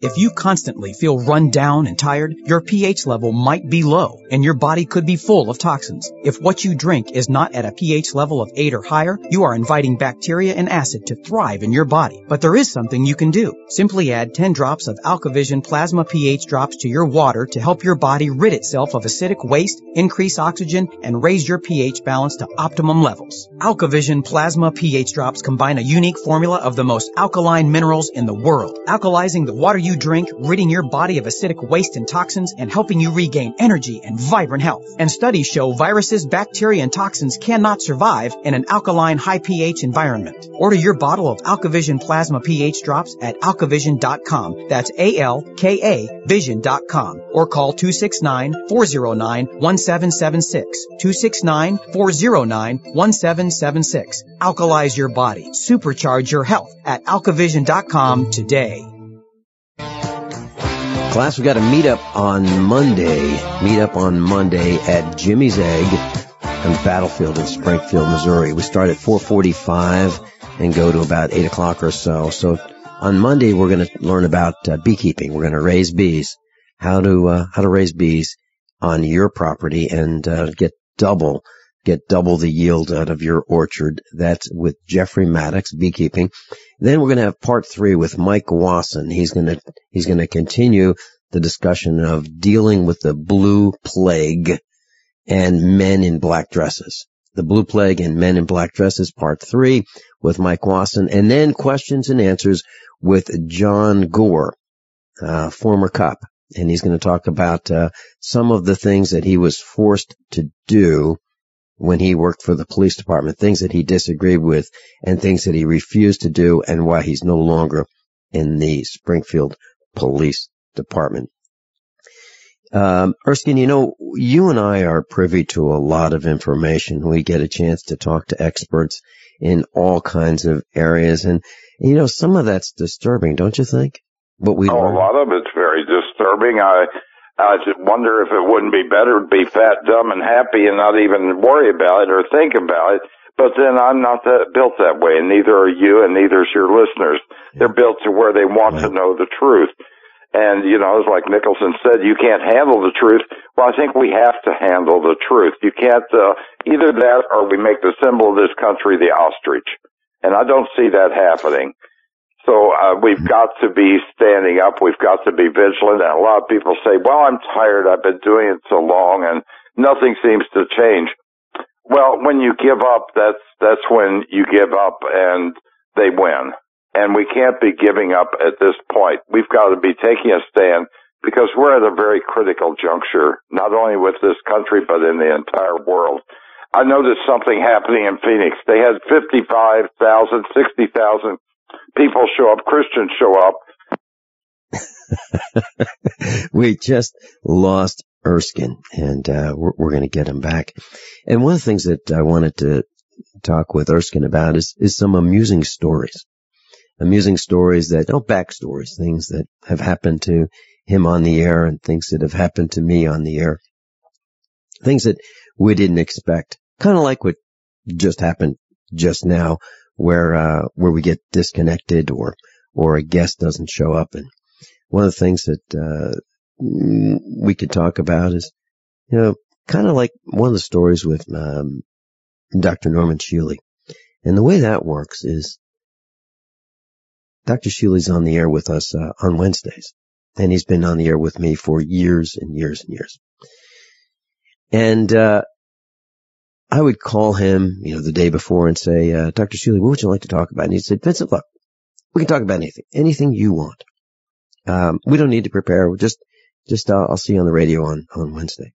If you constantly feel run down and tired, your pH level might be low, and your body could be full of toxins. If what you drink is not at a pH level of 8 or higher, you are inviting bacteria and acid to thrive in your body. But there is something you can do. Simply add 10 drops of AlkaVision Plasma pH drops to your water to help your body rid itself of acidic waste, increase oxygen, and raise your pH balance to optimum levels. AlkaVision Plasma pH drops combine a unique formula of the most alkaline minerals in the world, alkalizing the water you drink, ridding your body of acidic waste and toxins, and helping you regain energy and vibrant health. And studies show viruses, bacteria, and toxins cannot survive in an alkaline, high pH environment. Order your bottle of AlkaVision Plasma pH drops at alkavision.com. That's ALKA Vision.com. Or call 269-409-1776. 269-409-1776. Alkalize your body. Supercharge your health at alkavision.com today. Class, we got a meetup on Monday. At Jimmy's Egg on Battlefield in Springfield, Missouri. We start at 4:45 and go to about 8 o'clock or so. So on Monday, we're going to learn about beekeeping. We're going to raise bees, how to raise bees on your property and get double the yield out of your orchard. That's with Jeffrey Maddox, beekeeping. Then we're going to have part 3 with Mike Wasson. He's going to continue the discussion of dealing with the blue plague and men in black dresses. The blue plague and men in black dresses, part 3 with Mike Wasson. And then questions and answers with John Gore, former cop. And he's going to talk about some of the things that he was forced to do when he worked for the police department, things that he disagreed with and things that he refused to do, and why he's no longer in the Springfield Police Department. Erskine, you and I are privy to a lot of information. We get a chance to talk to experts in all kinds of areas, and some of that's disturbing, don't you think? But a lot of it's very disturbing. I just wonder if it wouldn't be better to be fat, dumb, and happy and not even worry about it or think about it. But then I'm not built that way, and neither are you, and neither is your listeners. They're built to where they want to know the truth. And, it's like Nicholson said, you can't handle the truth. Well, I think we have to handle the truth. You can't, either that or we make the symbol of this country the ostrich. And I don't see that happening. So we've got to be standing up. We've got to be vigilant. And a lot of people say, well, I'm tired. I've been doing it so long and nothing seems to change. Well, when you give up, that's when you give up and they win. And we can't be giving up at this point. We've got to be taking a stand because we're at a very critical juncture, not only with this country, but in the entire world. I noticed something happening in Phoenix. They had 55,000, 60,000 people show up, Christians show up. We just lost Erskine, and we're going to get him back. And one of the things that I wanted to talk with Erskine about is some amusing stories. Backstories, things that have happened to him on the air and things that have happened to me on the air. Things that we didn't expect. Kind of like what just happened just now, where we get disconnected or a guest doesn't show up. And one of the things that we could talk about is, kind of like one of the stories with Dr. Norman Shealy. And the way that works is Dr. Shealy's on the air with us on Wednesdays. And he's been on the air with me for years and years and years. And I would call him, the day before and say, Dr. Shealy, what would you like to talk about? And he'd say, Vincent, look, we can talk about anything you want. We don't need to prepare. We'll just I'll see you on the radio on Wednesday.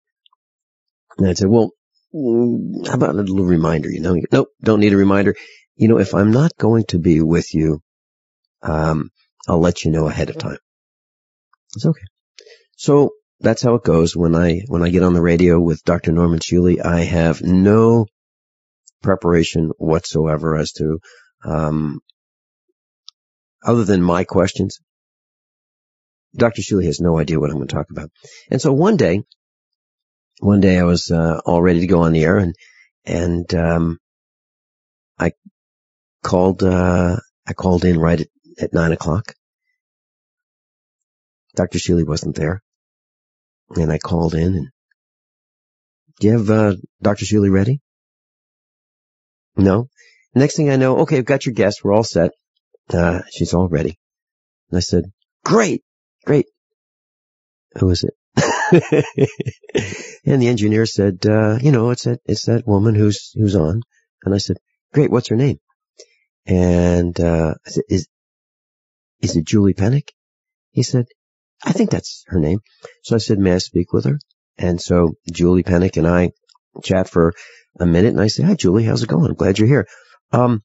And I'd say, well, how about a little reminder? Nope, don't need a reminder. if I'm not going to be with you, I'll let you know ahead of time. It's okay. So that's how it goes. When I get on the radio with Dr. Norman Shealy, I have no preparation whatsoever as to, other than my questions. Dr. Shealy has no idea what I'm going to talk about. And so one day I was all ready to go on the air, and I called in right at 9:00. Dr. Shealy wasn't there, and I called in, and do you have Dr. Shealy ready? No. Next thing I know, okay, I've got your guest. We're all set. She's all ready. And I said, Great. Who is it? And the engineer said, it's that woman who's on. And I said, great, what's her name? And I said, is it Julie Penick? He said, I think that's her name. So I said, may I speak with her? And so Julie Penick and I chat for a minute, and I said, hi, Julie, how's it going? I'm glad you're here. What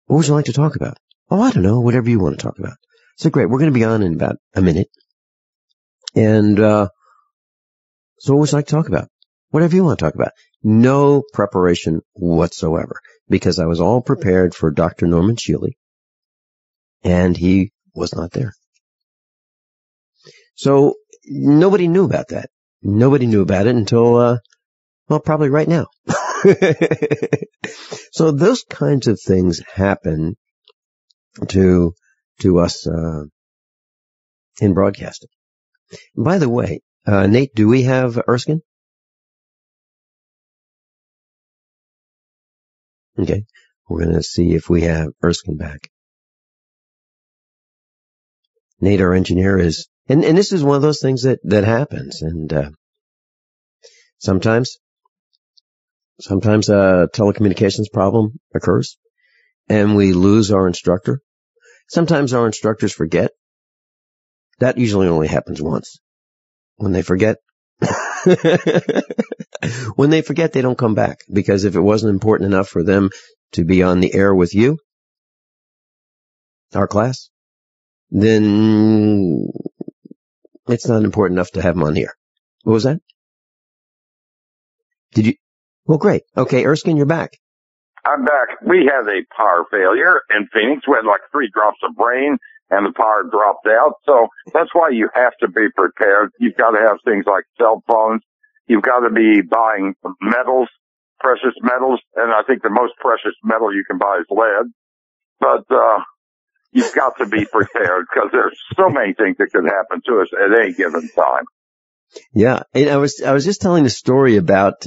would you like to talk about? Oh, I don't know, whatever you want to talk about. So great, we're going to be on in about a minute. And so what would you like to talk about? Whatever you want to talk about. No preparation whatsoever, because I was all prepared for Dr. Norman Shealy, and he was not there. So nobody knew about that. Nobody knew about it until, probably right now. So those kinds of things happen to us in broadcasting. By the way, Nate, do we have Erskine? Okay, we're going to see if we have Erskine back. Nate, our engineer, is, and this is one of those things that happens, and sometimes a telecommunications problem occurs, and we lose our instructor. Sometimes our instructors forget. That usually only happens once. When they forget, they don't come back, because if it wasn't important enough for them to be on the air with you, our class, then it's not important enough to have them on here. What was that? Did you? Well, great. Okay, Erskine, you're back. I'm back. We had a power failure in Phoenix. We had like 3 drops of rain, and the power dropped out. So that's why you have to be prepared. You've got to have things like cell phones. You've got to be buying metals, precious metals, and I think the most precious metal you can buy is lead. But you've got to be prepared, because there's so many things that could happen to us at any given time. Yeah, and I was just telling the story about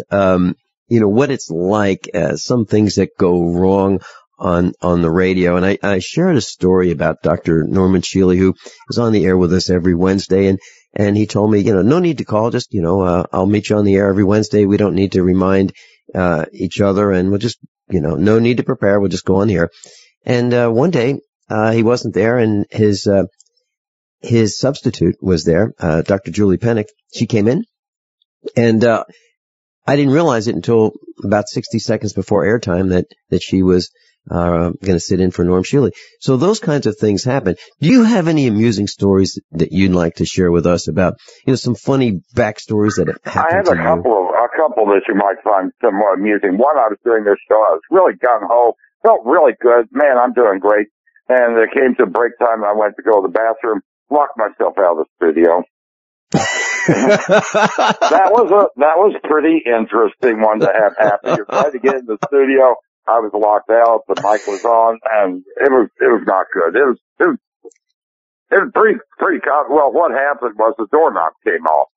what it's like, some things that go wrong on the radio, and I shared a story about Dr. Norman Shealy, who is on the air with us every Wednesday, and he told me, no need to call, just I'll meet you on the air every Wednesday. We don't need to remind each other, and we'll just no need to prepare. We'll just go on here. And one day he wasn't there, and his substitute was there, Dr. Julie Penick. She came in, and I didn't realize it until about 60 seconds before airtime that she was going to sit in for Norm Shealy. So those kinds of things happen. Do you have any amusing stories that you'd like to share with us about, some funny backstories that have happened to you? I have a couple that you might find somewhat amusing. One, I was doing this show. I was really gung-ho, felt really good. Man, I'm doing great. And it came to break time, and I went to go to the bathroom, locked myself out of the studio. That was a pretty interesting one to have happen. You're trying to get in the studio. I was locked out. The mic was on, and it was not good. It was pretty well, what happened was the doorknob came off.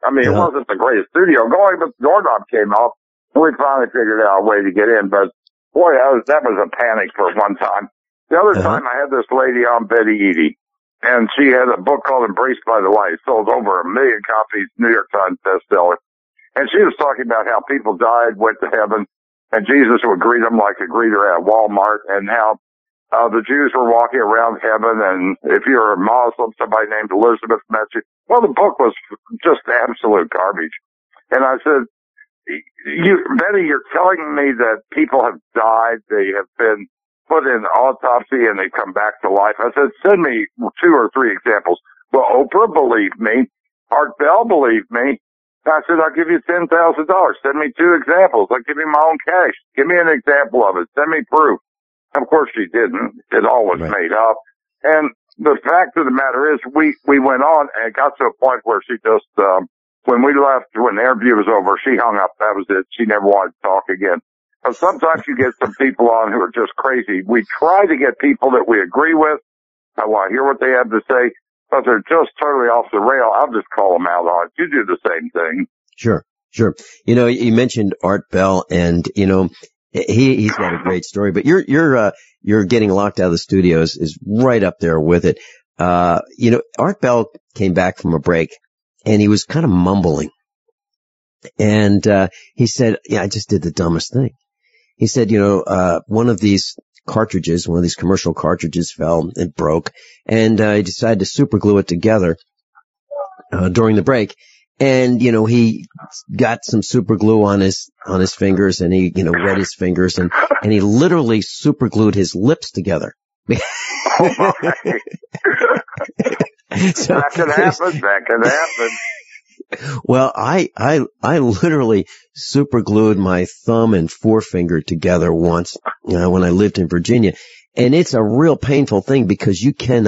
I mean, It wasn't the greatest studio going, but the doorknob came off, and we finally figured out a way to get in. But boy, that was a panic for one time. The other time, I had this lady on, Betty Eady. And she had a book called Embraced by the Light, sold over 1 million copies, New York Times bestseller. And she was talking about how people died, went to heaven, and Jesus would greet them like a greeter at Walmart, and how the Jews were walking around heaven, and if you're a Muslim, somebody named Elizabeth met you. Well, the book was just absolute garbage. And I said, Betty, you're telling me that people have died, they have been put in autopsy, and they come back to life. I said, send me 2 or 3 examples. Well, Oprah believed me. Art Bell believed me. I said, I'll give you $10,000. Send me 2 examples. I'll give you my own cash. Give me an example of it. Send me proof. Of course she didn't. It all was made up. And the fact of the matter is we went on and it got to a point where she just, when we left, when the interview was over, she hung up. That was it. She never wanted to talk again. But sometimes you get some people on who are just crazy. We try to get people that we agree with. I want to hear what they have to say, but they're just totally off the rail. I'll just call them out on it. You do the same thing. Sure. You know, you mentioned Art Bell, and you know, he's got a great story. But you're getting locked out of the studios is right up there with it. You know, Art Bell came back from a break, and he was kind of mumbling, and he said, "Yeah, I just did the dumbest thing." He said, "You know, one of these commercial cartridges fell and broke, and he decided to super glue it together during the break." And, you know, he got some super glue on his fingers, and he, you know, wet his fingers, and he literally super glued his lips together. Oh my. So, that can happen. Well, I literally super glued my thumb and forefinger together once, when I lived in Virginia. And it's a real painful thing because you can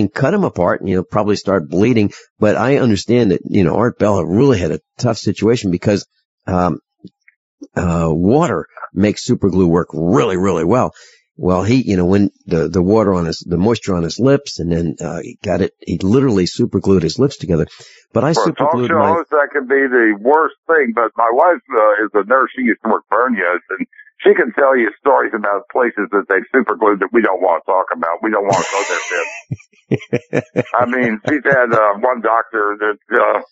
cut them apart and, you know, probably start bleeding. But I understand that, you know, Art Bell really had a tough situation because, water makes super glue work really, really well. Well, he, you know, when the water the moisture on his lips, and then, he literally super glued his lips together. But I super glued my... For a talk show host, that could be the worst thing, but my wife is a nurse. She used to work burn units, and she can tell you stories about places that they've super glued that we don't want to talk about. We don't want to go there, Ben. I mean, she's had one doctor that the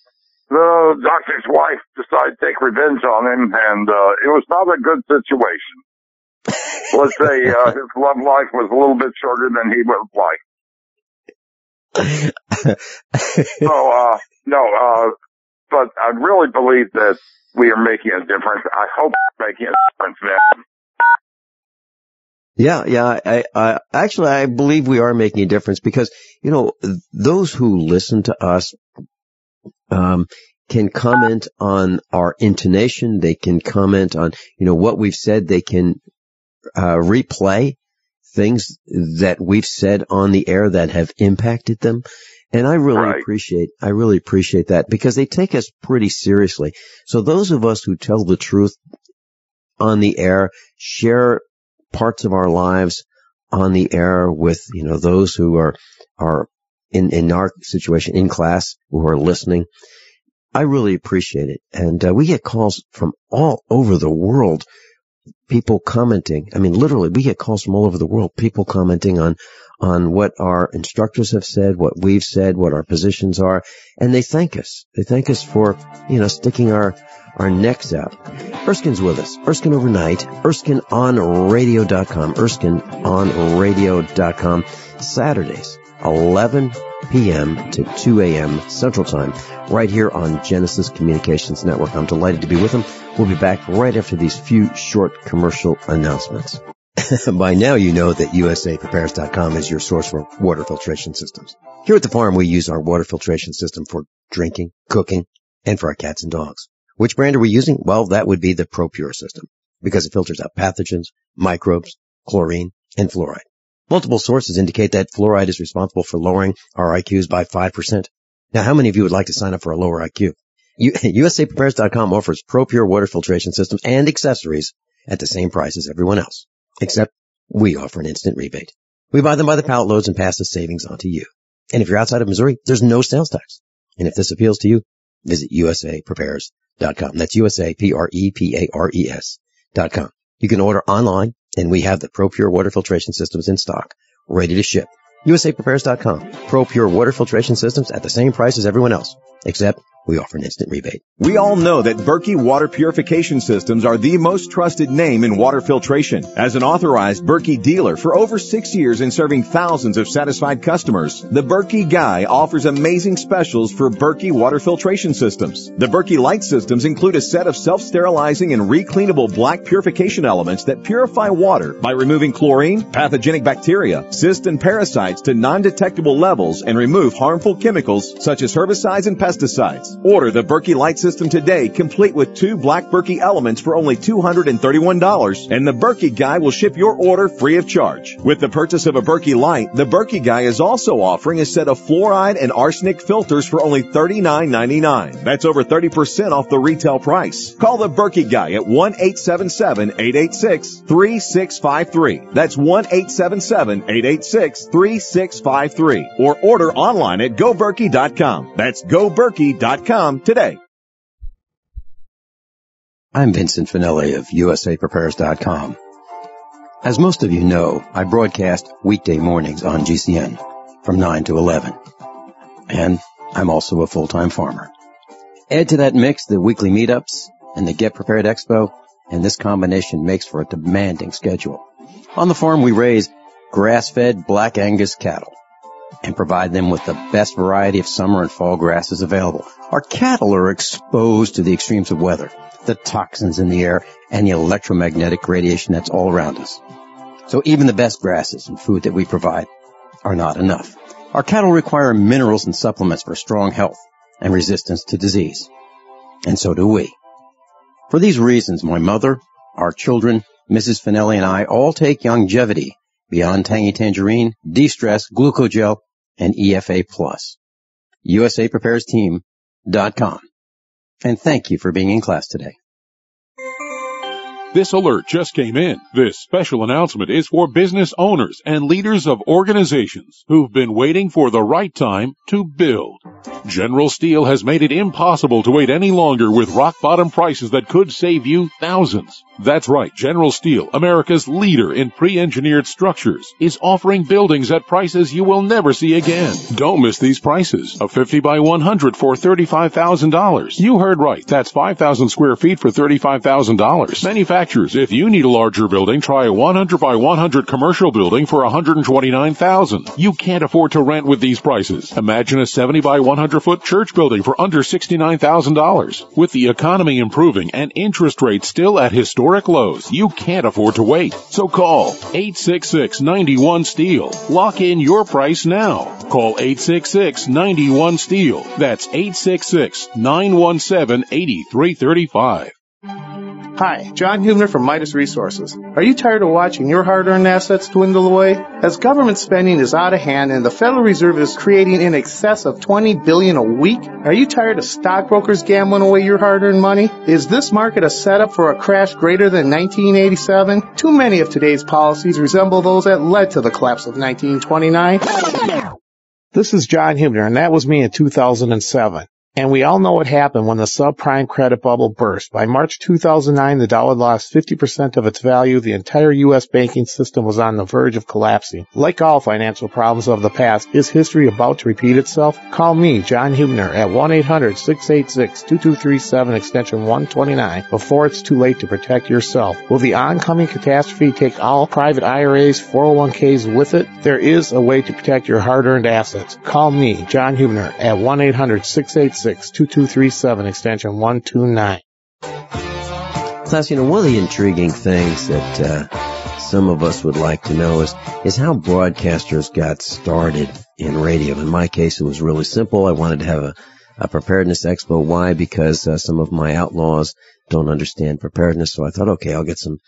doctor's wife decided to take revenge on him, and it was not a good situation. Let's say his love life was a little bit shorter than he would like. So, but I really believe that we are making a difference. I hope we're making a difference, man. Yeah. I believe we are making a difference because, you know, those who listen to us, can comment on our intonation. They can comment on, you know, what we've said. They can, replay things that we've said on the air that have impacted them. And I really appreciate that because they take us pretty seriously. So those of us who tell the truth on the air, share parts of our lives on the air with, you know, those who are in our situation in class who are listening. I really appreciate it. And we get calls from all over the world, people commenting. I mean, literally, we get calls from all over the world, people commenting on what our instructors have said, what we've said, what our positions are, and they thank us. They thank us for, you know, sticking our necks out. Erskine's with us. Erskine Overnight. ErskineOnRadio.com. ErskineOnRadio.com. Saturdays, 11 p.m. to 2 a.m. Central Time, right here on Genesis Communications Network. I'm delighted to be with them. We'll be back right after these few short commercial announcements. By now, you know that USAPrepares.com is your source for water filtration systems. Here at the farm, we use our water filtration system for drinking, cooking, and for our cats and dogs. Which brand are we using? Well, that would be the ProPure system, because it filters out pathogens, microbes, chlorine, and fluoride. Multiple sources indicate that fluoride is responsible for lowering our IQs by 5%. Now, how many of you would like to sign up for a lower IQ? USAPrepares.com offers ProPure water filtration systems and accessories at the same price as everyone else, except we offer an instant rebate. We buy them by the pallet loads and pass the savings on to you. And if you're outside of Missouri, there's no sales tax. And if this appeals to you, visit USAPrepares.com. That's USAPrepares.com. You can order online, and we have the ProPure water filtration systems in stock, ready to ship. USAPrepares.com. ProPure water filtration systems at the same price as everyone else, except we offer an instant rebate. We all know that Berkey Water Purification Systems are the most trusted name in water filtration. As an authorized Berkey dealer for over 6 years and serving thousands of satisfied customers, the Berkey Guy offers amazing specials for Berkey Water Filtration Systems. The Berkey Light Systems include a set of self-sterilizing and recleanable black purification elements that purify water by removing chlorine, pathogenic bacteria, cysts, and parasites to non-detectable levels and remove harmful chemicals such as herbicides and pesticides. Order the Berkey Light System today, complete with 2 black Berkey elements for only $231, and the Berkey Guy will ship your order free of charge. With the purchase of a Berkey Light, the Berkey Guy is also offering a set of fluoride and arsenic filters for only $39.99. That's over 30% off the retail price. Call the Berkey Guy at 1-877-886-3653. That's 1-877-886-3653. Or order online at goberkey.com. That's goberkey.com today. I'm Vincent Finelli of USAPrepares.com. As most of you know, I broadcast weekday mornings on GCN from 9 to 11. And I'm also a full-time farmer. Add to that mix the weekly meetups and the Get Prepared Expo, and this combination makes for a demanding schedule. On the farm, we raise grass-fed Black Angus cattle and provide them with the best variety of summer and fall grasses available. Our cattle are exposed to the extremes of weather, the toxins in the air, and the electromagnetic radiation that's all around us. So even the best grasses and food that we provide are not enough. Our cattle require minerals and supplements for strong health and resistance to disease. And so do we. For these reasons, my mother, our children, Mrs. Finelli, and I all take Longevity, Beyond Tangy Tangerine, De-Stress, Glucogel, and EFA+. USAPreparesTeam.com. And thank you for being in class today. This alert just came in. This special announcement is for business owners and leaders of organizations who've been waiting for the right time to build. General Steel has made it impossible to wait any longer with rock-bottom prices that could save you thousands. That's right, General Steel, America's leader in pre-engineered structures, is offering buildings at prices you will never see again. Don't miss these prices. A 50 by 100 for $35,000. You heard right. That's 5,000 square feet for $35,000. Manufacturers, if you need a larger building, try a 100 by 100 commercial building for $129,000. You can't afford to rent with these prices. Imagine a 70 by 100-foot church building for under $69,000. With the economy improving and interest rates still at historic lows, you can't afford to wait. So call 866-91-STEEL. Lock in your price now. Call 866-91-STEEL. That's 866-917-8335. Hi, John Hubner from Midas Resources. Are you tired of watching your hard-earned assets dwindle away? As government spending is out of hand and the Federal Reserve is creating in excess of $20 billion a week, are you tired of stockbrokers gambling away your hard-earned money? Is this market a setup for a crash greater than 1987? Too many of today's policies resemble those that led to the collapse of 1929. This is John Hubner, and that was me in 2007. And we all know what happened when the subprime credit bubble burst. By March 2009, the dollar lost 50% of its value. The entire U.S. banking system was on the verge of collapsing. Like all financial problems of the past, is history about to repeat itself? Call me, John Hubner, at 1-800-686-2237, extension 129, before it's too late to protect yourself. Will the oncoming catastrophe take all private IRAs, 401ks with it? There is a way to protect your hard-earned assets. Call me, John Hubner, at 1-800-686-2237, extension 129. Class, one of the intriguing things that some of us would like to know is how broadcasters got started in radio. In my case, it was really simple. I wanted to have a preparedness expo. Why? Because some of my outlaws don't understand preparedness. So I thought, okay, I'll get some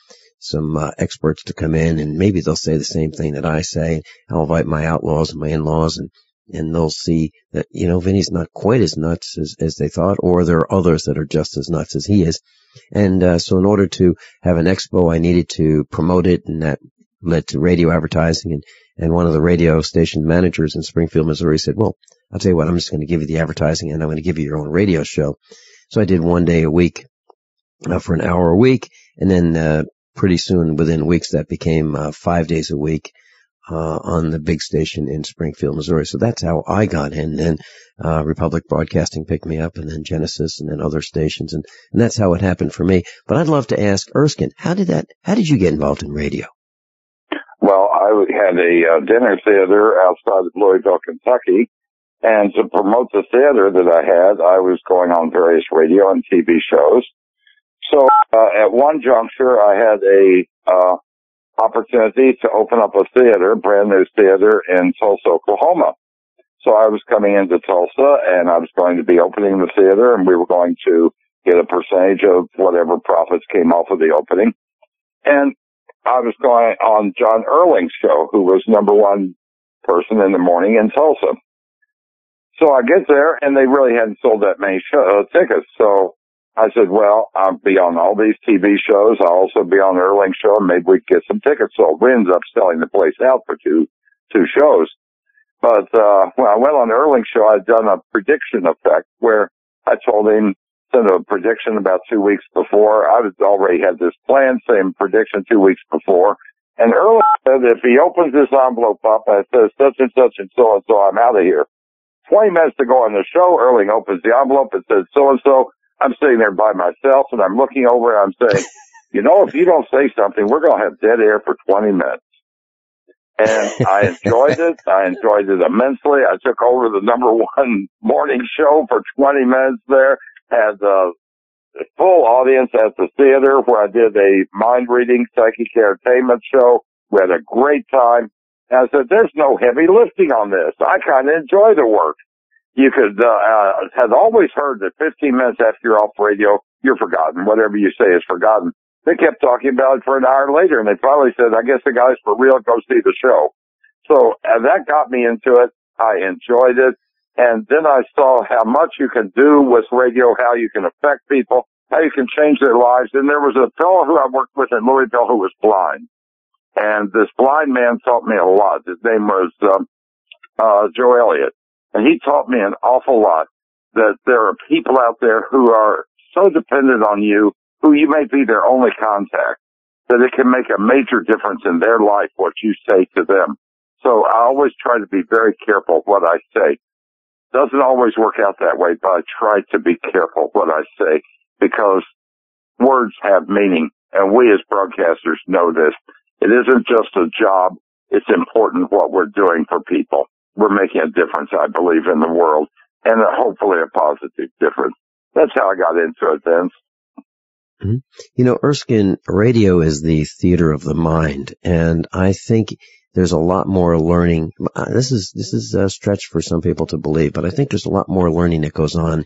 experts to come in, and maybe they'll say the same thing that I say. I'll invite my outlaws and my in-laws, and they'll see that, Vinny's not quite as nuts as they thought, or there are others that are just as nuts as he is. And so in order to have an expo, I needed to promote it, and that led to radio advertising. And one of the radio station managers in Springfield, Missouri said, well, I'll tell you what, I'm just going to give you the advertising, and I'm going to give you your own radio show. So I did one day a week for an hour a week, and then pretty soon, within weeks, that became 5 days a week. on the big station in Springfield, Missouri. So that's how I got in. Then Republic Broadcasting picked me up, and then Genesis, and then other stations, and that's how it happened for me. But I'd love to ask Erskine, how did you get involved in radio? Well, I had a dinner theater outside of Louisville, Kentucky, and to promote the theater that I had, I was going on various radio and TV shows. So at one juncture, I had a opportunity to open up a theater, brand new theater in Tulsa, Oklahoma. So I was coming into Tulsa, and I was going to be opening the theater, and we were going to get a percentage of whatever profits came off of the opening. And I was going on John Erling's show, who was number one person in the morning in Tulsa. So I get there, and they really hadn't sold that many tickets. So I said, well, I'll be on all these TV shows. I'll also be on Erling's show, and maybe we can get some tickets sold. We ended up selling the place out for two shows. But when I went on Erling's show, I'd done a prediction effect where I told him, sent a prediction about 2 weeks before. I was already had this plan, same prediction 2 weeks before. And Erling said, if he opens this envelope up and it says such and so, I'm out of here. 20 minutes to go on the show, Erling opens the envelope and says so-and-so. I'm sitting there by myself, and I'm looking over and I'm saying, you know, if you don't say something, we're going to have dead air for 20 minutes. And I enjoyed it. I enjoyed it immensely. I took over the number one morning show for 20 minutes there. Had a full audience at the theater where I did a mind-reading psychic entertainment show. We had a great time. And I said, there's no heavy lifting on this. I kind of enjoy the work. You could, had always heard that 15 minutes after you're off radio, you're forgotten. Whatever you say is forgotten. They kept talking about it for an hour later, and they finally said, I guess the guy's for real, go see the show. So that got me into it. I enjoyed it. And then I saw how much you can do with radio, how you can affect people, how you can change their lives. And there was a fellow who I worked with in Louisville who was blind. And this blind man taught me a lot. His name was Joe Elliott. And he taught me an awful lot, that there are people out there who are so dependent on you, who you may be their only contact, that it can make a major difference in their life, what you say to them. So I always try to be very careful what I say. Doesn't always work out that way, but I try to be careful what I say, because words have meaning, and we as broadcasters know this. It isn't just a job. It's important what we're doing for people. We're making a difference, I believe, in the world, and hopefully a positive difference. That's how I got into it, Vince. Mm-hmm. You know, Erskine, radio is the theater of the mind, and I think there's a lot more learning. This is a stretch for some people to believe, but I think there's a lot more learning that goes on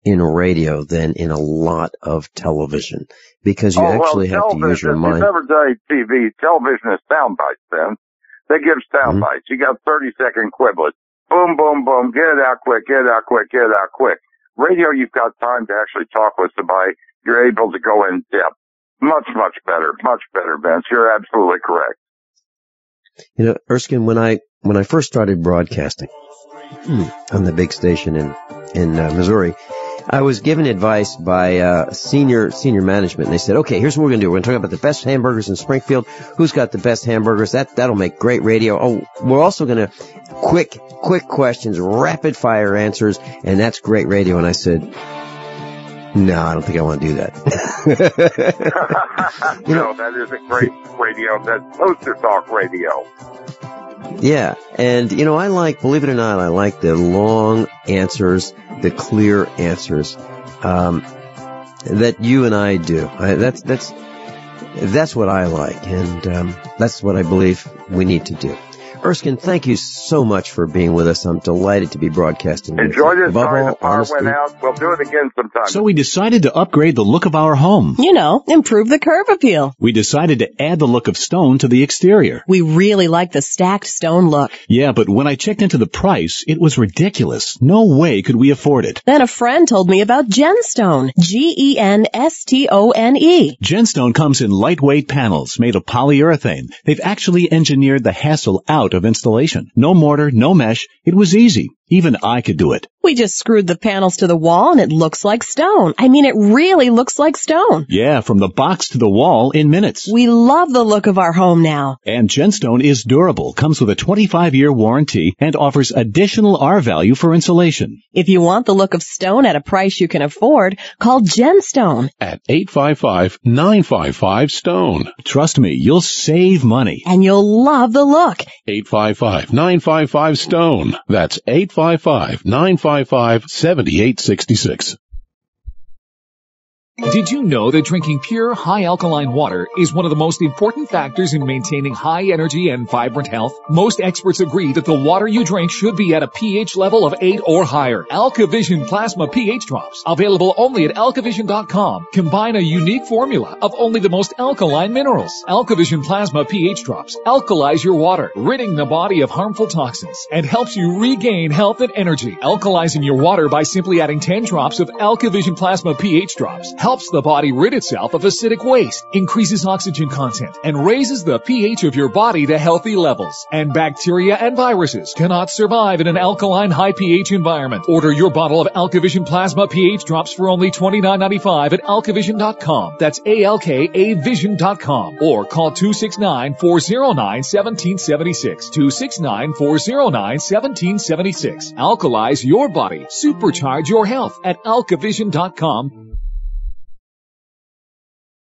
in radio than in a lot of television, because you actually have to use your mind. You've never done TV. Television is sound bites, Ben. They give sound bites. You got 30-second quiblets. Boom, boom, boom. Get it out quick, get it out quick, get it out quick. Radio, you've got time to actually talk with somebody. You're able to go in depth. Much, much better, Vince. You're absolutely correct. You know, Erskine, when I first started broadcasting on the big station in Missouri, I was given advice by senior management, and they said, okay, here's what we're going to do. We're going to talk about the best hamburgers in Springfield. Who's got the best hamburgers? That'll make great radio. Oh, we're also going to quick questions, rapid fire answers, and that's great radio. And I said, no, I don't think I want to do that. No, that isn't great radio. That's poster talk radio. Yeah, and you know, believe it or not, I like the long answers, the clear answers that you and I do. That's what I like, and that's what I believe we need to do. Erskine, thank you so much for being with us. I'm delighted to be broadcasting. Enjoyed it. Sorry the power went out. We'll do it again sometime. So we decided to upgrade the look of our home. You know, improve the curb appeal. We decided to add the look of stone to the exterior. We really like the stacked stone look. Yeah, but when I checked into the price, it was ridiculous. No way could we afford it. Then a friend told me about Genstone. Genstone. Genstone comes in lightweight panels made of polyurethane. They've actually engineered the hassle out of installation. No mortar, no mesh. It was easy, Even I could do it. We just screwed the panels to the wall and it looks like stone. I mean, it really looks like stone. Yeah, from the box to the wall in minutes. We love the look of our home now. And Gemstone is durable, comes with a 25-year warranty, and offers additional R value for insulation. If you want the look of stone at a price you can afford, call Gemstone at 855-955-STONE. Trust me, you'll save money. And you'll love the look. 855-955-STONE. That's 855-955-7866. Did you know that drinking pure, high alkaline water is one of the most important factors in maintaining high energy and vibrant health? Most experts agree that the water you drink should be at a pH level of 8 or higher. AlkaVision Plasma pH Drops, available only at alkavision.com, combine a unique formula of only the most alkaline minerals. AlkaVision Plasma pH Drops alkalize your water, ridding the body of harmful toxins, and helps you regain health and energy. Alkalizing your water by simply adding 10 drops of AlkaVision Plasma pH Drops helps the body rid itself of acidic waste, increases oxygen content, and raises the pH of your body to healthy levels. And bacteria and viruses cannot survive in an alkaline high pH environment. Order your bottle of AlkaVision Plasma pH Drops for only $29.95 at alkavision.com. That's ALKAvision.com. Or call 269-409-1776. 269-409-1776. Alkalize your body. Supercharge your health at alkavision.com.